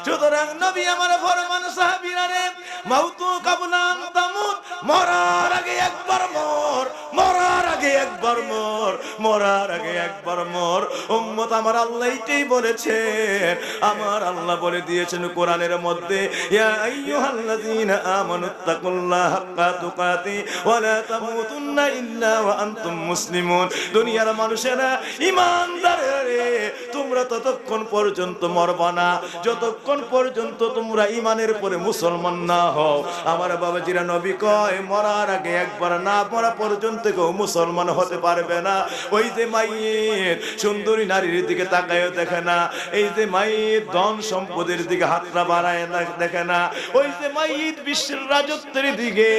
সুতরাং নবী আমার ফরমান সাহাবীরা রে, মাউতু কাবলান তামুত, মরার আগে একবার মর, মরার আগে একবার মর, মরার আগে একবার মর। উম্মত আমার আল্লাহ এইটাই বলেছেন, আমার আল্লাহ বলে দিয়েছেন কোরআনের মধ্যে, ইয়া আইয়ুহাল্লাযীনা আমানুত্তাকুল্লাহা হাক্কা তুকাতি ওয়া লা তামুতুন্না ইল্লা ওয়া আনতুম মুসলিমুন। দুনিয়ার মানুষেরা, ঈমানদারেরা রে, তোমরা ততক্ষণ পর্যন্ত মরবা না যতক্ষণ পর্যন্ত তোমরা ঈমানের পরে মুসলমান না হও। আমার বাবাজিরা নবী কয়, মরার আগে একবার না মরা পর্যন্ত কেউ মুসলমান হতে পারবে না। ওই যে মাইয়ের সুন্দরী নারীর দিকে তাকায় দেখে না, এই যে মাইয়ের ধন সম্পদের দিকে হাতটা বাড়ায় দেখে না, ওই যে মাইয়ের বিশ্বের রাজত্বের দিকে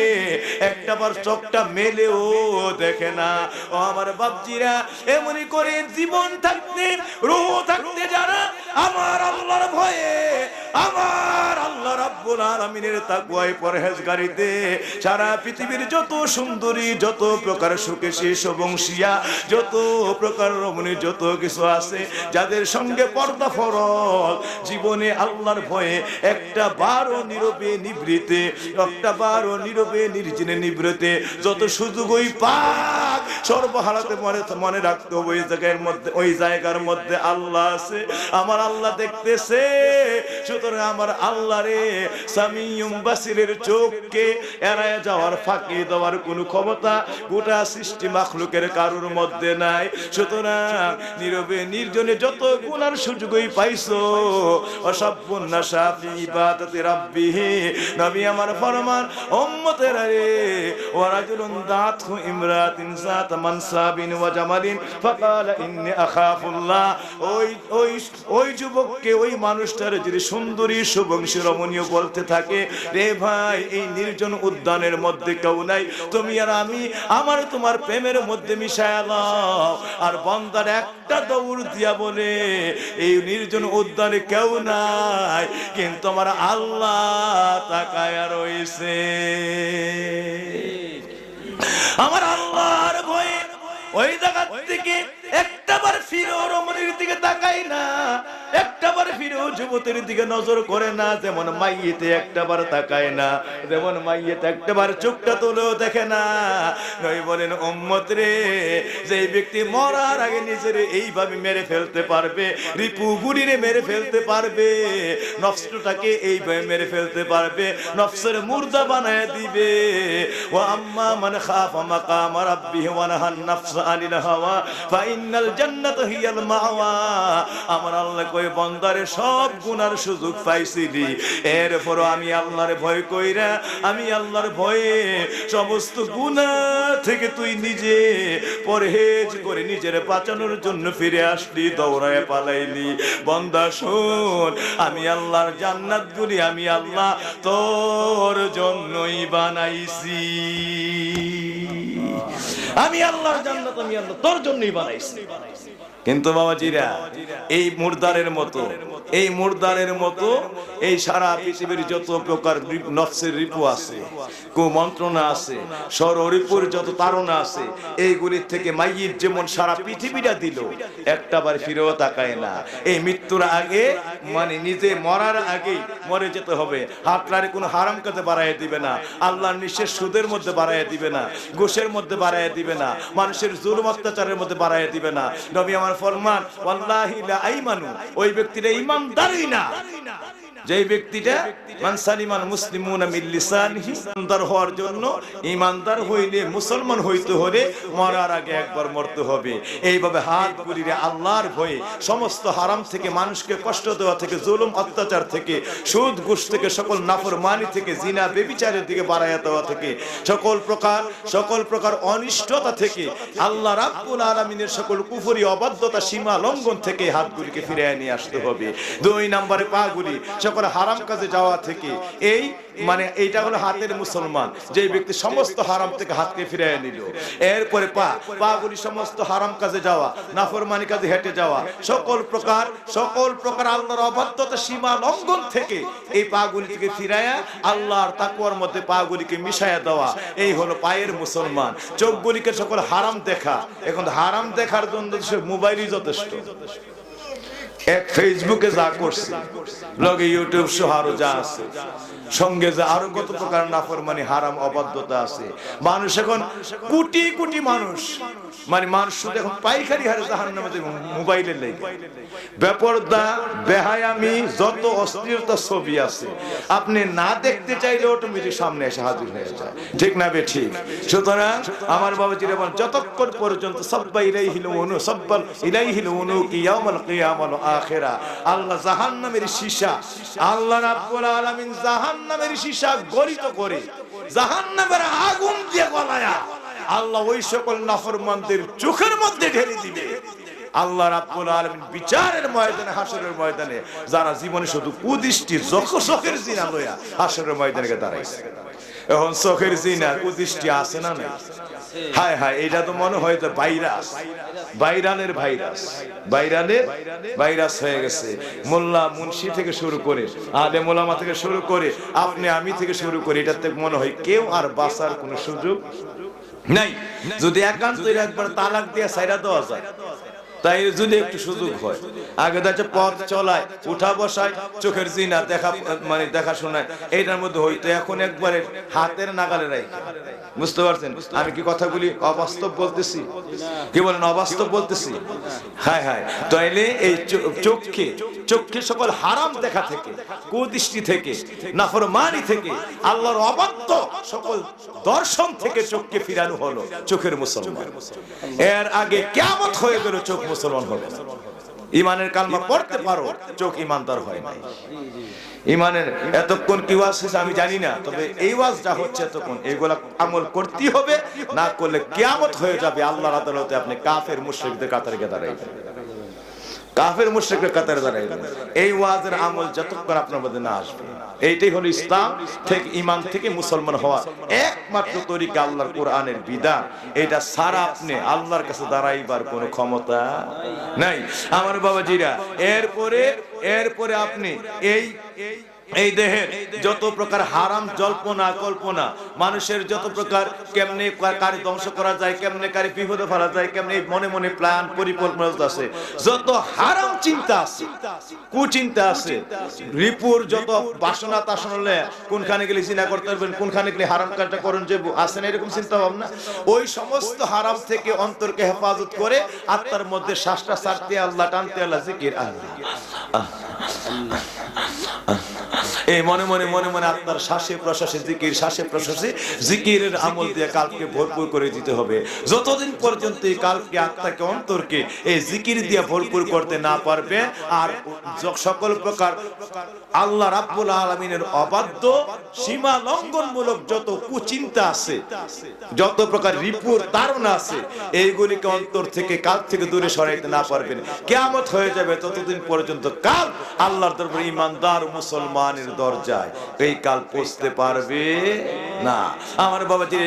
একটাবার চোখটা মেলেও দেখে না। ও আমার বাপজিরা, এমনি করে জীবন থাকতে, রূহ থাকতে যারা আমার আল্লাহর ভয়ে, আমার আল্লাহ রাব্বুল আলামিনের তাকওয়ায় পরহেজগারিতে সারা পৃথিবীর যত সুন্দরী, যত প্রকার সুকেশী সুবংশিয়া, যত প্রকার রমণী, যত কিছু আছে, যাদের সঙ্গে পর্দা ফরজ, জীবনে আল্লাহর ভয়ে একটা বারো নীরবে নিভৃতে, একটা বারো নীরবে নির্জনে নিভৃতে যত সুযোগই পাক সর্বহারাতে মনে রাখতে হবে ওই জায়গার মধ্যে আল্লাহ আছে, আমার আল্লাহ দেখতেছে। সুতরাং আমার আল্লাহ রে সামিউম বাসিরের চোখকে এড়ায় যাওয়ার, ফাঁকি দেওয়ার কোনো ক্ষমতা গোটা সৃষ্টি মাখলুকের কারোর মধ্যে নাই। সুতরাং নীরবে নির্জনে যত গুনার সুযোগই পাইছো, অসাবুন্নাসা ফি ইবাদাতি রাব্বিহি, নবী আমার ফরমান, উম্মতেরা রে, ওয়া রাজুলুন দাতহু ইমরাতিন যাত মানসাবিন ওয়া জামালিন ফাকালা ইন্নী আখাফুল্লাহ। ওই যুবককে, ওই মানুষটার যদি সুন্দরী সুবংশী রমণীয় বলতে থাকে, রে ভাই, এই নির্জন উদ্যানের মধ্যে কেউ নাই, তুমি আর আমি আমার তোমার প্রেমের মধ্যে মিশায়া লাও। আর বান্দার একটা দৌড় দিয়া বলে, এই নির্জন উদ্যানে কেউ নাই, কিন্তু আমার আল্লাহ তাকায়া রইছে। আমার আল্লাহর ভয়ে ওই জায়গা থেকে একটাবার ফিরেও রমণীর দিকে তাকাই না, একটাবার ফিরেও যুবতীর দিকে নজর করে না। যেমন মাইয়েতে একটাবার তাকায় না, যেমন মাইয়েতে একটাবার চোখটা তুলেও দেখে না। নবী বলেন, উম্মত রে, যে ব্যক্তি মরার আগে নিজের এইভাবে মেরে ফেলতে পারবে, রিপু গুড়িরে মেরে ফেলতে পারবে, নফসটাকে এইভাবে মেরে ফেলতে পারবে, নফসের মুর্দা বানায় দিবে। ওয়া আম্মা মান খাফা মাকাম রাব্বিহি ওয়া নাহান নাফসা আনিল হাওয়া ফা ইন্নাল জান্নাতা হিয়াল মাওয়া। আমার আল্লাহ কই, বান্দারে সব গুনার সুযোগ পাইছিলি, এরপরও আমি আল্লাহর ভয় কইরা, আমি আল্লাহর ভয়ে সমস্ত গুনাহ থেকে তুই নিজে পরহেজ করে নিজের বাঁচানোর জন্য ফিরে আসলি, দৌড়ায় পালাইলি। বান্দা শোন, আমি আল্লাহর জান্নাতগুলি আমি আল্লাহ তোর জন্যই বানাইছি। আমি আল্লাহর জান্নাত আমি আল্লাহ তোর জন্যই বানাইছি। কিন্তু বাবাজিরা, এই মুর্দারের মতো, এই মুর্দারের মতো এই সারা পৃথিবীর যত প্রকার নফসের রিপু আছে, কুমন্ত্রণা আছে, ষড়রিপুর যত তাড়না আছে, এইগুলির থেকে মাইয়িত যেমন সারা পৃথিবীটা দিল, একটাবার ফিরেও তাকায় না। এই মৃত্যুর আগে, মানে নিজে মরার আগেই মরে যেতে হবে। হাতটারে কোনো হারাম কাজে বাড়াইয়া দিবে না, আল্লাহর নিঃশেষ সুদের মধ্যে বাড়াইয়া দিবে না, ঘুষের মধ্যে বাড়াইয়া দিবে না, মানুষের জুলুম অত্যাচারের মধ্যে বাড়াইয়া দিবে না। নবী আমার ফরমান, ওয়াল্লাহি লা আইমানু, ওই ব্যক্তিরা ইমানদারই না, যেই ব্যক্তিটা মান সালিমাল মুসলিমুনা মিন লিসানিহি, ইমানদার হওয়ার জন্য, ইমানদার হইলে মুসলমান হইতে হলে মরার আগে একবার মরতে হবে। এইভাবে হাতগুলিরে আল্লাহর ভয়ে সমস্ত হারাম থেকে, মানুষকে কষ্ট দেওয়া থেকে, জুলুম অত্যাচার থেকে, সুদ ঘুষ থেকে, সকল নাফরমানি থেকে, জিনা ব্যভিচারের দিকে বাড়াইয়া দেওয়া থেকে, সকল প্রকার অনিষ্টতা থেকে, আল্লাহ রাব্বুল আলামিনের সকল কুফরি অবাধ্যতা সীমা লঙ্ঘন থেকে হাতগুলিকে ফিরিয়ে নিয়ে আসতে হবে। 2 নম্বরে পাগুলি সকল হারাম কাজে যাওয়া থেকে, এই মানে এইটা হলো হাতের মুসলমান, যে ব্যক্তি সমস্ত হারাম থেকে হাতকে ফিরিয়ে নিল। এরপরে পাগুলি সমস্ত হারাম কাজে যাওয়া, নাফরমানি কাজে হেঁটে যাওয়া, সকল প্রকার আল্লাহর অবাধ্যতা সীমা লঙ্ঘন থেকে এই পাগুলি থেকে ফিরায়া আল্লাহর তাকওয়ার মধ্যে পাগুলিকে মিশায়া দেওয়া, এই হলো পায়ের মুসলমান। চোখগুলিকে সকল হারাম দেখা, এখন হারাম দেখার জন্য মোবাইলই যথেষ্ট। এক ফেসবুকে যা করছে, লগে ইউটিউব সহ আরো যা আছে, সঙ্গে যে আরো কত প্রকার নাফরমানি হারাম অবাধ্যতা আছে। মানুষ এখন কোটি কোটি মানুষ, মানে মানুষ শুধু এখন পাইকারি হারে জাহান্নামে যাবে মোবাইলের লেগে। বেপরদা বেহায়ামি যত অশ্লীলতা ছবি আছে, আপনি না দেখতে চাইলে অটোমেটিক সামনে এসে হাজির হয়ে যায়, ঠিক না বে ঠিক? সুতরাং আমার বাবাজিরা বলেন, যতক্ষণ পর্যন্ত সাব্বা ইলাইহিল উনু, সাব্বাল ইলাইহিল উনু কি ইয়াউমাল কিয়ামাল আখিরা, আল্লাহ জাহান্নামের সীসা, আল্লাহ রাব্বুল আলামিন জাহান্নামের সীসা গলিত করে জাহান্নামের আগুন দিয়ে গলায়া আল্লাহ ওই সকল নাফরমানদের চোখের মধ্যে ঢেলে দিবে। আল্লাহ রাব্বুল আলামিন বিচারের ময়দানে, হাসরের ময়দানে যারা জীবনে শুধু কুদৃষ্টি চোখের জিনা লয়া হাসরের ময়দানে দাঁড়াইছে, এখন চোখের জিনা কুদৃষ্টি আছে না নাই? হায় হায়, এটা তো মনে হয় যে ভাইরালের ভাইরাস হয়ে গেছে। মোল্লা মুন্সি থেকে শুরু করে, আলেম ওলামা থেকে শুরু করে, আপনি আমি থেকে শুরু করে, এটাতে মনে হয় কেউ আর বাঁচার কোনো সুযোগ নাই। যদি একান্তই একবার তালাক দিয়ে ছাইরা দেওয়া যায়, তাই যদি একটু সুযোগ হয়, আগে দেখছে পথ চলায়, উঠা বসায়, চোখের জিনা দেখা, মানে দেখাশোনায়, এইটার মধ্যে হইতো, এখন একবারে হাতের নাগালে রাখে। বুঝতে পারছেন আমি কি কথাগুলি অবাস্তব বলতেছি? কি বলেন অবাস্তব বলতেছি? হায় হায়, তাইলে এই চোখকে সকল হারাম দেখা থেকে, কুদৃষ্টি থেকে, নাফরমানি থেকে, আল্লাহর অবাধ্য সকল দর্শন থেকে চোখকে ফিরানো হলো চোখের মুসলমান। এর আগে কিয়ামত হয়ে গেল, চোখ মুসলমান হবে না। ইমানের কালমা পড়তে পারো, চোখ ইমানদার হয় না। ইমানের এতক্ষণ কি ওয়াজ হচ্ছে আমি জানি না, তবে এই ওয়াজ যা হচ্ছে এতক্ষণ এগুলা আমল করতেই হবে, না করলে কিয়ামত হয়ে যাবে। আল্লাহর আদালতে আপনি কাফের মুশরিকদের কাতারে দাঁড়াইবেন, কাফের মুশরিকদের কাতারে দাঁড়াইবেন। এই ওয়াজের আমল যতক্ষণ আপনার মধ্যে না আসবে, এইটাই হলো ইসলাম থেকে, ইমান থেকে মুসলমান হওয়া একমাত্র তরিকা আল্লাহর কোরআনের বিধান। এটা ছাড়া আপনি আল্লাহর কাছে দাঁড়াইবার কোনো ক্ষমতা নাই আমার বাবাজিরা। এরপরে আপনি এই দেহের যত প্রকার হারাম জল্পনা কল্পনা, মানুষের যত প্রকার কেমনে কারি ধ্বংস করা যায়, কেমনে কারি বিপদে ফেলা যায়, কেমনে মনে মনে প্ল্যান পরিকল্পনা আছে, যত হারাম চিন্তা আছে, কুচিন্তা আছে, রিপুর যত বাসনা তাসনা, কোনখানে গেলে জিনা করতে পারবেন, কোনখানে গেলে হারাম কাজটা করেন যে আছে না, এরকম চিন্তা ভাবনা, ওই সমস্ত হারাম থেকে অন্তরকে হেফাজত করে আত্মার মধ্যে শ্বাসটা ছাড়তে আল্লাহ, টানতে আল্লাহ, জিকির আল্লাহ, এই মনে মনে আপনার শ্বাসে প্রশ্বাসে জিকিরের আমল দিয়ে কালকে ভরপুর করে দিতে হবে। যতদিন পর্যন্ত এই কালকে আত্মাকে অন্তরকে এই জিকির দিয়ে ভরপুর করতে না পারবে, আর সকল প্রকার আল্লাহ রাব্বুল আলামিনের অবাধ্য সীমা লঙ্ঘনমূলক যত কুচিন্তা আছে, যত প্রকার রিপুর ধারণা আছে, এইগুলিকে অন্তর থেকে, কাল থেকে দূরে সরাইতে না পারবেন, কিয়ামত হয়ে যাবে। ততদিন পর্যন্ত কাল আল্লাহর দরবারে ইমানদার মুসলমানের দরজায় এই কাল পৌঁছতে পারবে না। আমার বাবাজির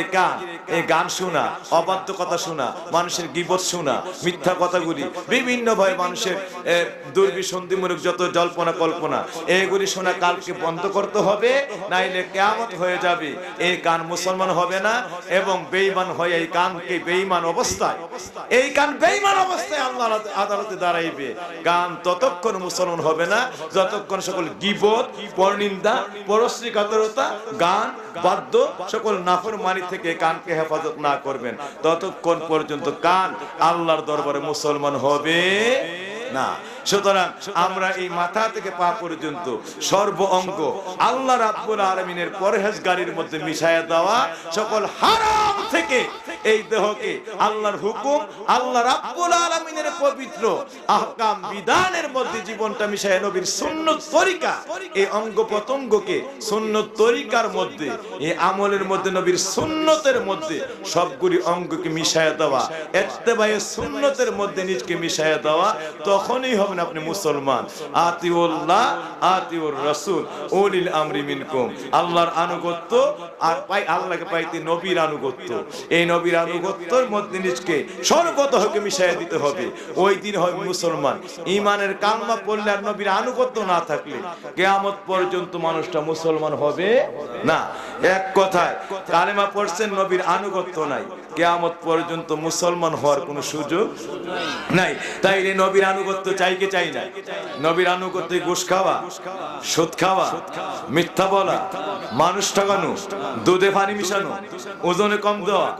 এই গান শোনা, অবাধ্য কথা শোনা, মানুষের গীবত শোনা, মিথ্যা কথাগুলি, বিভিন্ন ভয় মানুষের দুর্বিসন্ধিমূলক যত জল্পনা কল্পনা, এইগুলি শোনা কালকে বন্ধ করতে হবে, নাইলে কিয়ামত হয়ে যাবে। এই কান মুসলমান হবে না এবং বেঈমান হয়ে এই কানকে বেঈমান অবস্থায় আল্লাহর আদালতে দাঁড়াইবে। কান ততক্ষণ মুসলমান হবে না যতক্ষণ সকল গীবত, পরনিন্দা, পরশ্রীকাতরতা, গান, বাদ্য, সকল নাফরমানি থেকে কানকে হেফাজত না করবেন, ততক্ষণ পর্যন্ত কান আল্লাহর দরবারে মুসলমান হবে না। সুতরাং আমরা এই মাথা থেকে পা পর্যন্ত সর্ব অঙ্গ আল্লাহ রাব্বুল আলামিনের পরহেজগারির মধ্যে মিশায়া দেওয়া, সকল হারাম থেকে এই দেহকে আল্লাহর হুকুম, আল্লাহ রাব্বুল আলামিনের পবিত্র আহকাম বিধানের মধ্যে জীবনটা মিশায়া নবীর সুন্নত তরিকা, এই অঙ্গ প্রত্যঙ্গকে সুন্নত তরিকার মধ্যে, এই আমলের মধ্যে, নবীর সুন্নতের মধ্যে সবগুলি অঙ্গকে মিশায়া দেওয়া, ইত্তেবায়ে সুন্নতের মধ্যে নিজকে মিশায়া দেওয়া, তখনই হবেন আপনি মুসলমান। আতিউল্লাহ আতিউর রাসূল উলিল আমরি মিনকুম, আল্লাহর আনুগত্য আর আল্লাহকে পাইতে নবীর আনুগত্য, এই নবীর আনুগত্যের মধ্যে নিজকে সর্বতঃকে মিশাইয়া দিতে হবে, ওই দিন হবে মুসলমান। ঈমানের কালমা পড়লে আর নবীর আনুগত্য না থাকলে কিয়ামত পর্যন্ত মানুষটা মুসলমান হবে না। এক কথায় কালেমা পড়ছেন, নবীর আনুগত্য নাই, কিয়ামত পর্যন্ত মুসলমান হওয়ার কোনো সুযোগ নাই। তাই এই নবীর আনুগত্য চাই কি চাই না? নবীর আনুগত্য ঘুষ খাওয়া, সুদ খাওয়া, মিথ্যা বলা, মানুষ ঠকানো, দুধে পানি মিশানো, ওজনে কম দেওয়া,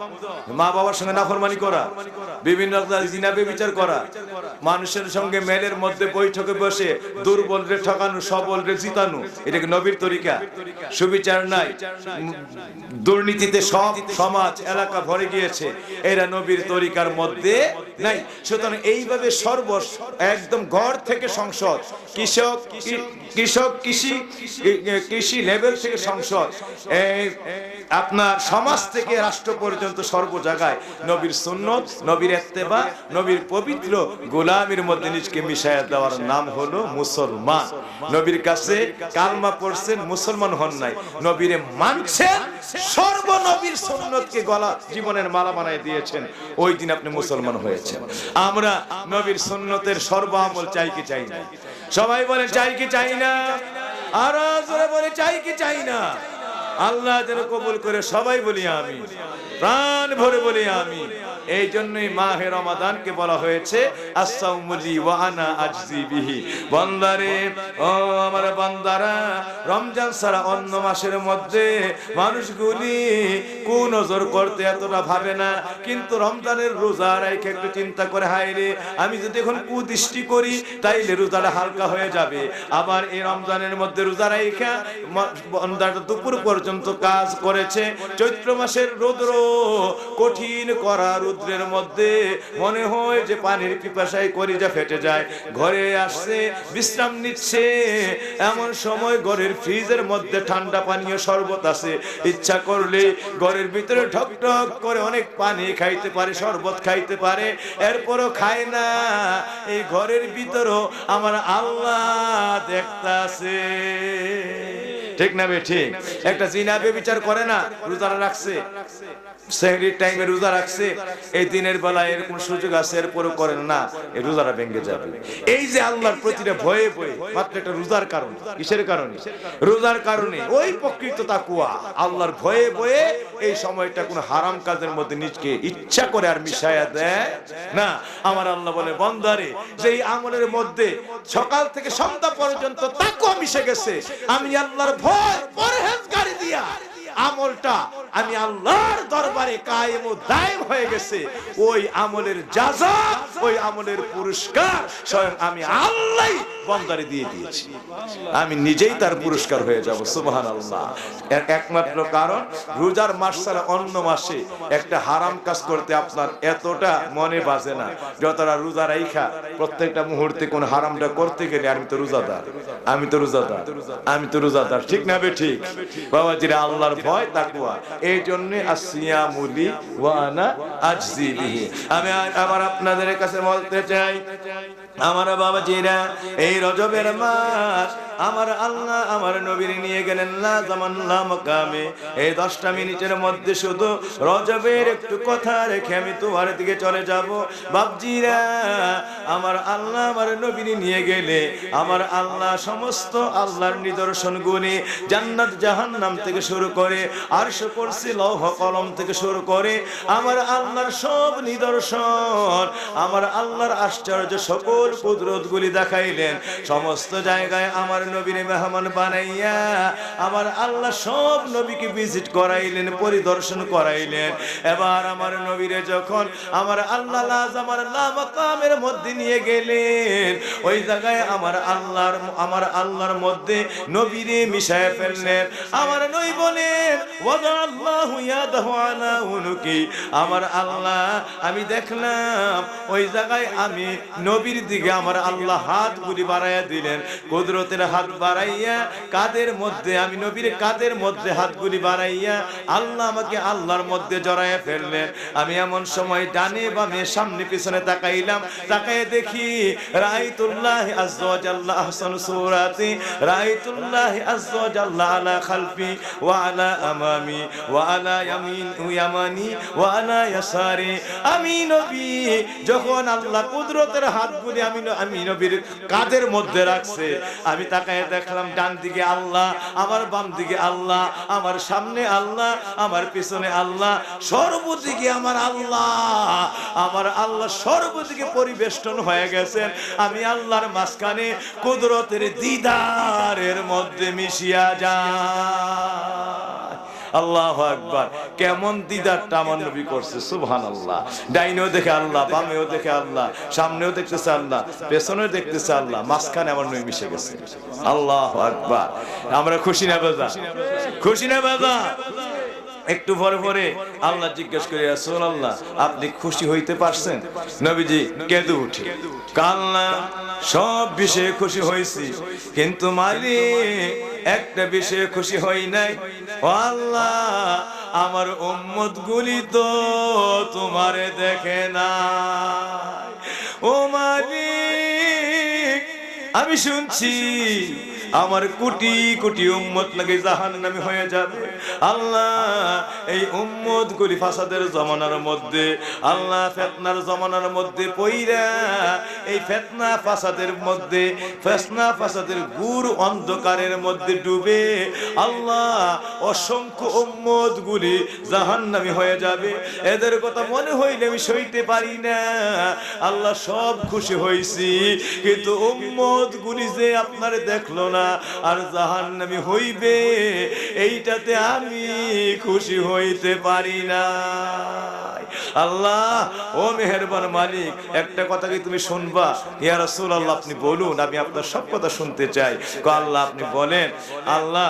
মা বাবার সঙ্গে নাফরমানি করা, বিভিন্ন জিনা ব্যভিচার করা, মানুষের সঙ্গে মেলের মধ্যে বৈঠকে বসে দুর্বলরে ঠকানো, সবলরে জিতানো, এটা কি নবীর তরিকা? সুবিচার নাই, দুর্নীতিতে সব সমাজ এলাকা ভরে গিয়েছে, এরা নবীর তরিকার মধ্যে নাই। সুতরাং এইভাবে একদম ঘর থেকে সংসদ, কৃষি লেভেল থেকে সংসদ, আপনার সমাজ থেকে রাষ্ট্র পর্যন্ত সর্ব জায়গায় নবীর সুন্নত, নবীর ইত্তেবা, নবীর পবিত্র গোলামির মধ্যে নিজকে মিশায়া দেওয়ার নাম হলো মুসলমান। নবীর কাছে কালমা পড়ছেন, মুসলমান হন নাই, নবীরে মানছেন, সর্ব নবীর সুন্নতকে গলা জীবনের মালা বানায় দিয়েছেন, ওই দিন আপনি মুসলমান হয়েছেন। আমরা নবীর সুন্নতের সর্ব আমল চাই কি চাই না? সবাই বলে চাই কি চাই না? আর জোরে বলে চাই কি চাই না? আল্লাহ যেন কবুল করে, সবাই বলি আমি, প্রাণ ভরে বলি আমি। এই জন্যই মাহে রমাদানকে বলা হয়েছে আস-সাওমুলি ওয়া আনা আজজি বিহি। বান্দারে, ও আমার বান্দারা, রমজান ছাড়া অন্য মাসের মধ্যে মানুষগুলি কুনজর করতে এতটা ভাবে না, কিন্তু রমজানের রোজা রেখে একটু চিন্তা করে, হায় রে, আমি যদি এখন কুদৃষ্টি করি তাইলে রোজাটা হালকা হয়ে যাবে। আবার এই রমজানের মধ্যে রোজা রেখে বান্দাটা দুপুর পর্যন্ত কাজ করেছে, চৈত্র মাসের রৌদ্র কঠিন করা রৌদ্রের মধ্যে মনে হয় যে পানির পিপাসায় কলিজা ফেটে যায়, ঘরে আসছে, বিশ্রাম নিচ্ছে, এমন সময় ঘরের ফ্রিজের মধ্যে ঠান্ডা পানীয় শরবত আছে, ইচ্ছা করলে ঘরের ভিতরে ঢক ঢক করে অনেক পানি খাইতে পারে, শরবত খাইতে পারে, এরপরও খায় না। এই ঘরের ভিতরও আমার আল্লাহ দেখতাছে, ঠিক না বে ঠিক? একটা জিনা ব্যভিচার করে না, রোজা রাখছে, সেহরির টাইমে রোজা রাখছে, এই দিনের বেলা এরকম সুযোগ আছে, এরপরও করেন না, এই রোজাটা ভেঙে যাবে। এই যে আল্লাহর প্রতিটা ভয়ে ভয়ে, মাত্র একটা রোজার কারণে। কিসের কারণে? রোজার কারণে। ওই প্রকৃত তাকওয়া, আল্লাহর ভয়ে ভয়ে এই সময়টা কোন হারাম কাজের মধ্যে নিজকে ইচ্ছা করে আর মিশায়া দেয় না। আমার আল্লাহ বলে, বান্দারে, যে এই আমলের মধ্যে সকাল থেকে সন্ধ্যা পর্যন্ত তাকওয়া মিশে গেছে, আমি আল্লাহর ভয় পরহেজগারি দিয়া আমলটা আমি আল্লাহর দরবারে কায়েম ও দায়েম হয়ে গেছে, ওই আমলের জাযা, ওই আমলের পুরস্কার স্বয়ং আমি আল্লাহই বান্দারে দিয়ে দিয়েছি, আমি নিজেই তার পুরস্কার হয়ে যাব। সুবহানাল্লাহ। এর একমাত্র কারণ, রোজার মাস ছাড়া অন্য মাসে একটা হারাম কাজ করতে আপনার এতটা মনে বাজে না, যতটা রোজা রাইখা প্রত্যেকটা মুহূর্তে কোন হারামটা করতে গেলে আমি তো রোজাদার, আমি তো রোজাদার, আমি তো রোজাদার, ঠিক না বে ঠিক? বাবাজিরা, আল্লাহর ভয় তাকওয়া, এই জন্য আসিয়ামুলি ওয়া আনা আজজি বিহি। আমি আবার আপনাদের কাছে বলতে চাই, আমার বাবাজিরা, এই রজবের মাস আমার আল্লাহ আমার নবীর নিয়ে গেলেন না জামান লা মাকামে। এই 10টা মিনিটের মধ্যে শুধু রজবের একটু কথা রেখে আমি তোমার দিকে চলে যাব। বাপজিরা, আমার আল্লাহ আমার নবীর নিয়ে গেলে আমার আল্লাহ সমস্ত আল্লাহর নিদর্শন গুণে জান্নাত জাহান্নাম থেকে শুরু করে করে আরশ কুরসি লৌহ কলম থেকে শুরু করে আমার আল্লাহর সব নিদর্শন, আমার আল্লাহর আশ্চর্য সকল কুদরতগুলি দেখাইলেন। সমস্ত জায়গায় আমার নবীরে মেহমান বানাইয়া আমার আল্লাহ সব নবীকে ভিজিট করাইলেন, পরিদর্শন করাইলেন। এবার আমার নবীরে যখন আমার আল্লাহ আমার মাকামের মধ্যে নিয়ে গেলেন, ওই জায়গায় আমার আল্লাহর মধ্যে নবীরে মিশায় ফেললেন। আমার নবী বলেন ওয়াদাল্লাহু ইয়াদাহু আলা উনুকি, আমার আল্লাহ আমি দেখলাম ওই জায়গায় আমি নবীর দিকে আমার আল্লাহ হাতগুলি বাড়াইয়া দিলেন, কুদরতের হাত বাড়াইয়া কাদের মধ্যে, আমি নবীর কাদের মধ্যে হাতগুলি বাড়াইয়া আল্লাহ আমাকে আল্লাহর মধ্যে জড়াইয়া ফেললেন। আমি এমন সময় ডানে বামে সামনে পিছনে তাকাইলাম, তাকায় দেখি রাআইতুল্লাহ আযজা ওয়া জাল্লা আহসানু সূরাতি, রাআইতুল্লাহ আযজা ওয়া জাল্লা আলা খালফি ওয়া আলা আমামি ওয়া আলা ইয়ামানি ওয়া আলা ইয়াসারি। আমি নবী যখন আল্লাহ কুদরতের হাতগুলি আমি নবীর কাঁধের মধ্যে রাখছে, আমি তাকায় দেখলাম ডান দিকে আল্লাহ, আমার বাম দিকে আল্লাহ, আমার সামনে আল্লাহ, আমার পিছনে আল্লাহ, সর্বদিকে আমার আল্লাহ সর্বদিকে পরিবেষ্টন হয়ে গেছেন। আমি আল্লাহর মাঝখানে কুদরতের দিদারের মধ্যে মিশিয়া যায়। আল্লাহু আকবার, কেমন দিদারটা আমার নবী করছে, সুবহানাল্লাহ। ডাইনেও দেখে আল্লাহ, বামেও দেখে আল্লাহ, সামনেও দেখতেছে আল্লাহ, পেছনেও দেখতেছে আল্লাহ, মাঝখানে আমার নবী মিশে গেছে। আল্লাহু আকবার। আমরা খুশি না বাজা? খুশি না বাজা? একটু পরে পরে আল্লাহ জিজ্ঞেস করে রাসূলুল্লাহ আপনি খুশি হইতে পারছেন? নবীজি কেঁদে উঠে কান্না, সব বিষয়ে খুশি হইছি, কিন্তু মালিক একটা বিষয়ে খুশি হই নাই। ও আল্লাহ, আমার উম্মত গুলি তো তোমারে দেখে না। ও মালিক, আমি শুনছি আমার কোটি কোটি উম্মত নাকি জাহান্নামী হয়ে যাবে। আল্লাহ, এই উম্মত গুলি ফাসাদের জমানার মধ্যে, আল্লাহ ফিতনার জমানার মধ্যে পইরা এই ফিতনা ফাসাদের মধ্যে, ফিতনা ফাসাদের গুর অন্ধকারের মধ্যে ডুবে আল্লাহ অসংখ্য উম্মত গুলি জাহান্নামী হয়ে যাবে। এদের কথা মনে হইলে আমি সইতে পারি না। আল্লাহ সব খুশি হইছি, কিন্তু উম্মত গুলি যে আপনারে দেখলো না আর জাহান্নামী হইবে, এইটাতে আমি খুশি হইতে পারি না। আল্লাহ, ও মেহেরবান মালিক, একটা কথা কি তুমি শুনবা? ইয়া রাসূলুল্লাহ আপনি বলুন, আমি আপনার সব কথা শুনতে চাই। আল্লাহ আপনি বলেন। আল্লাহ,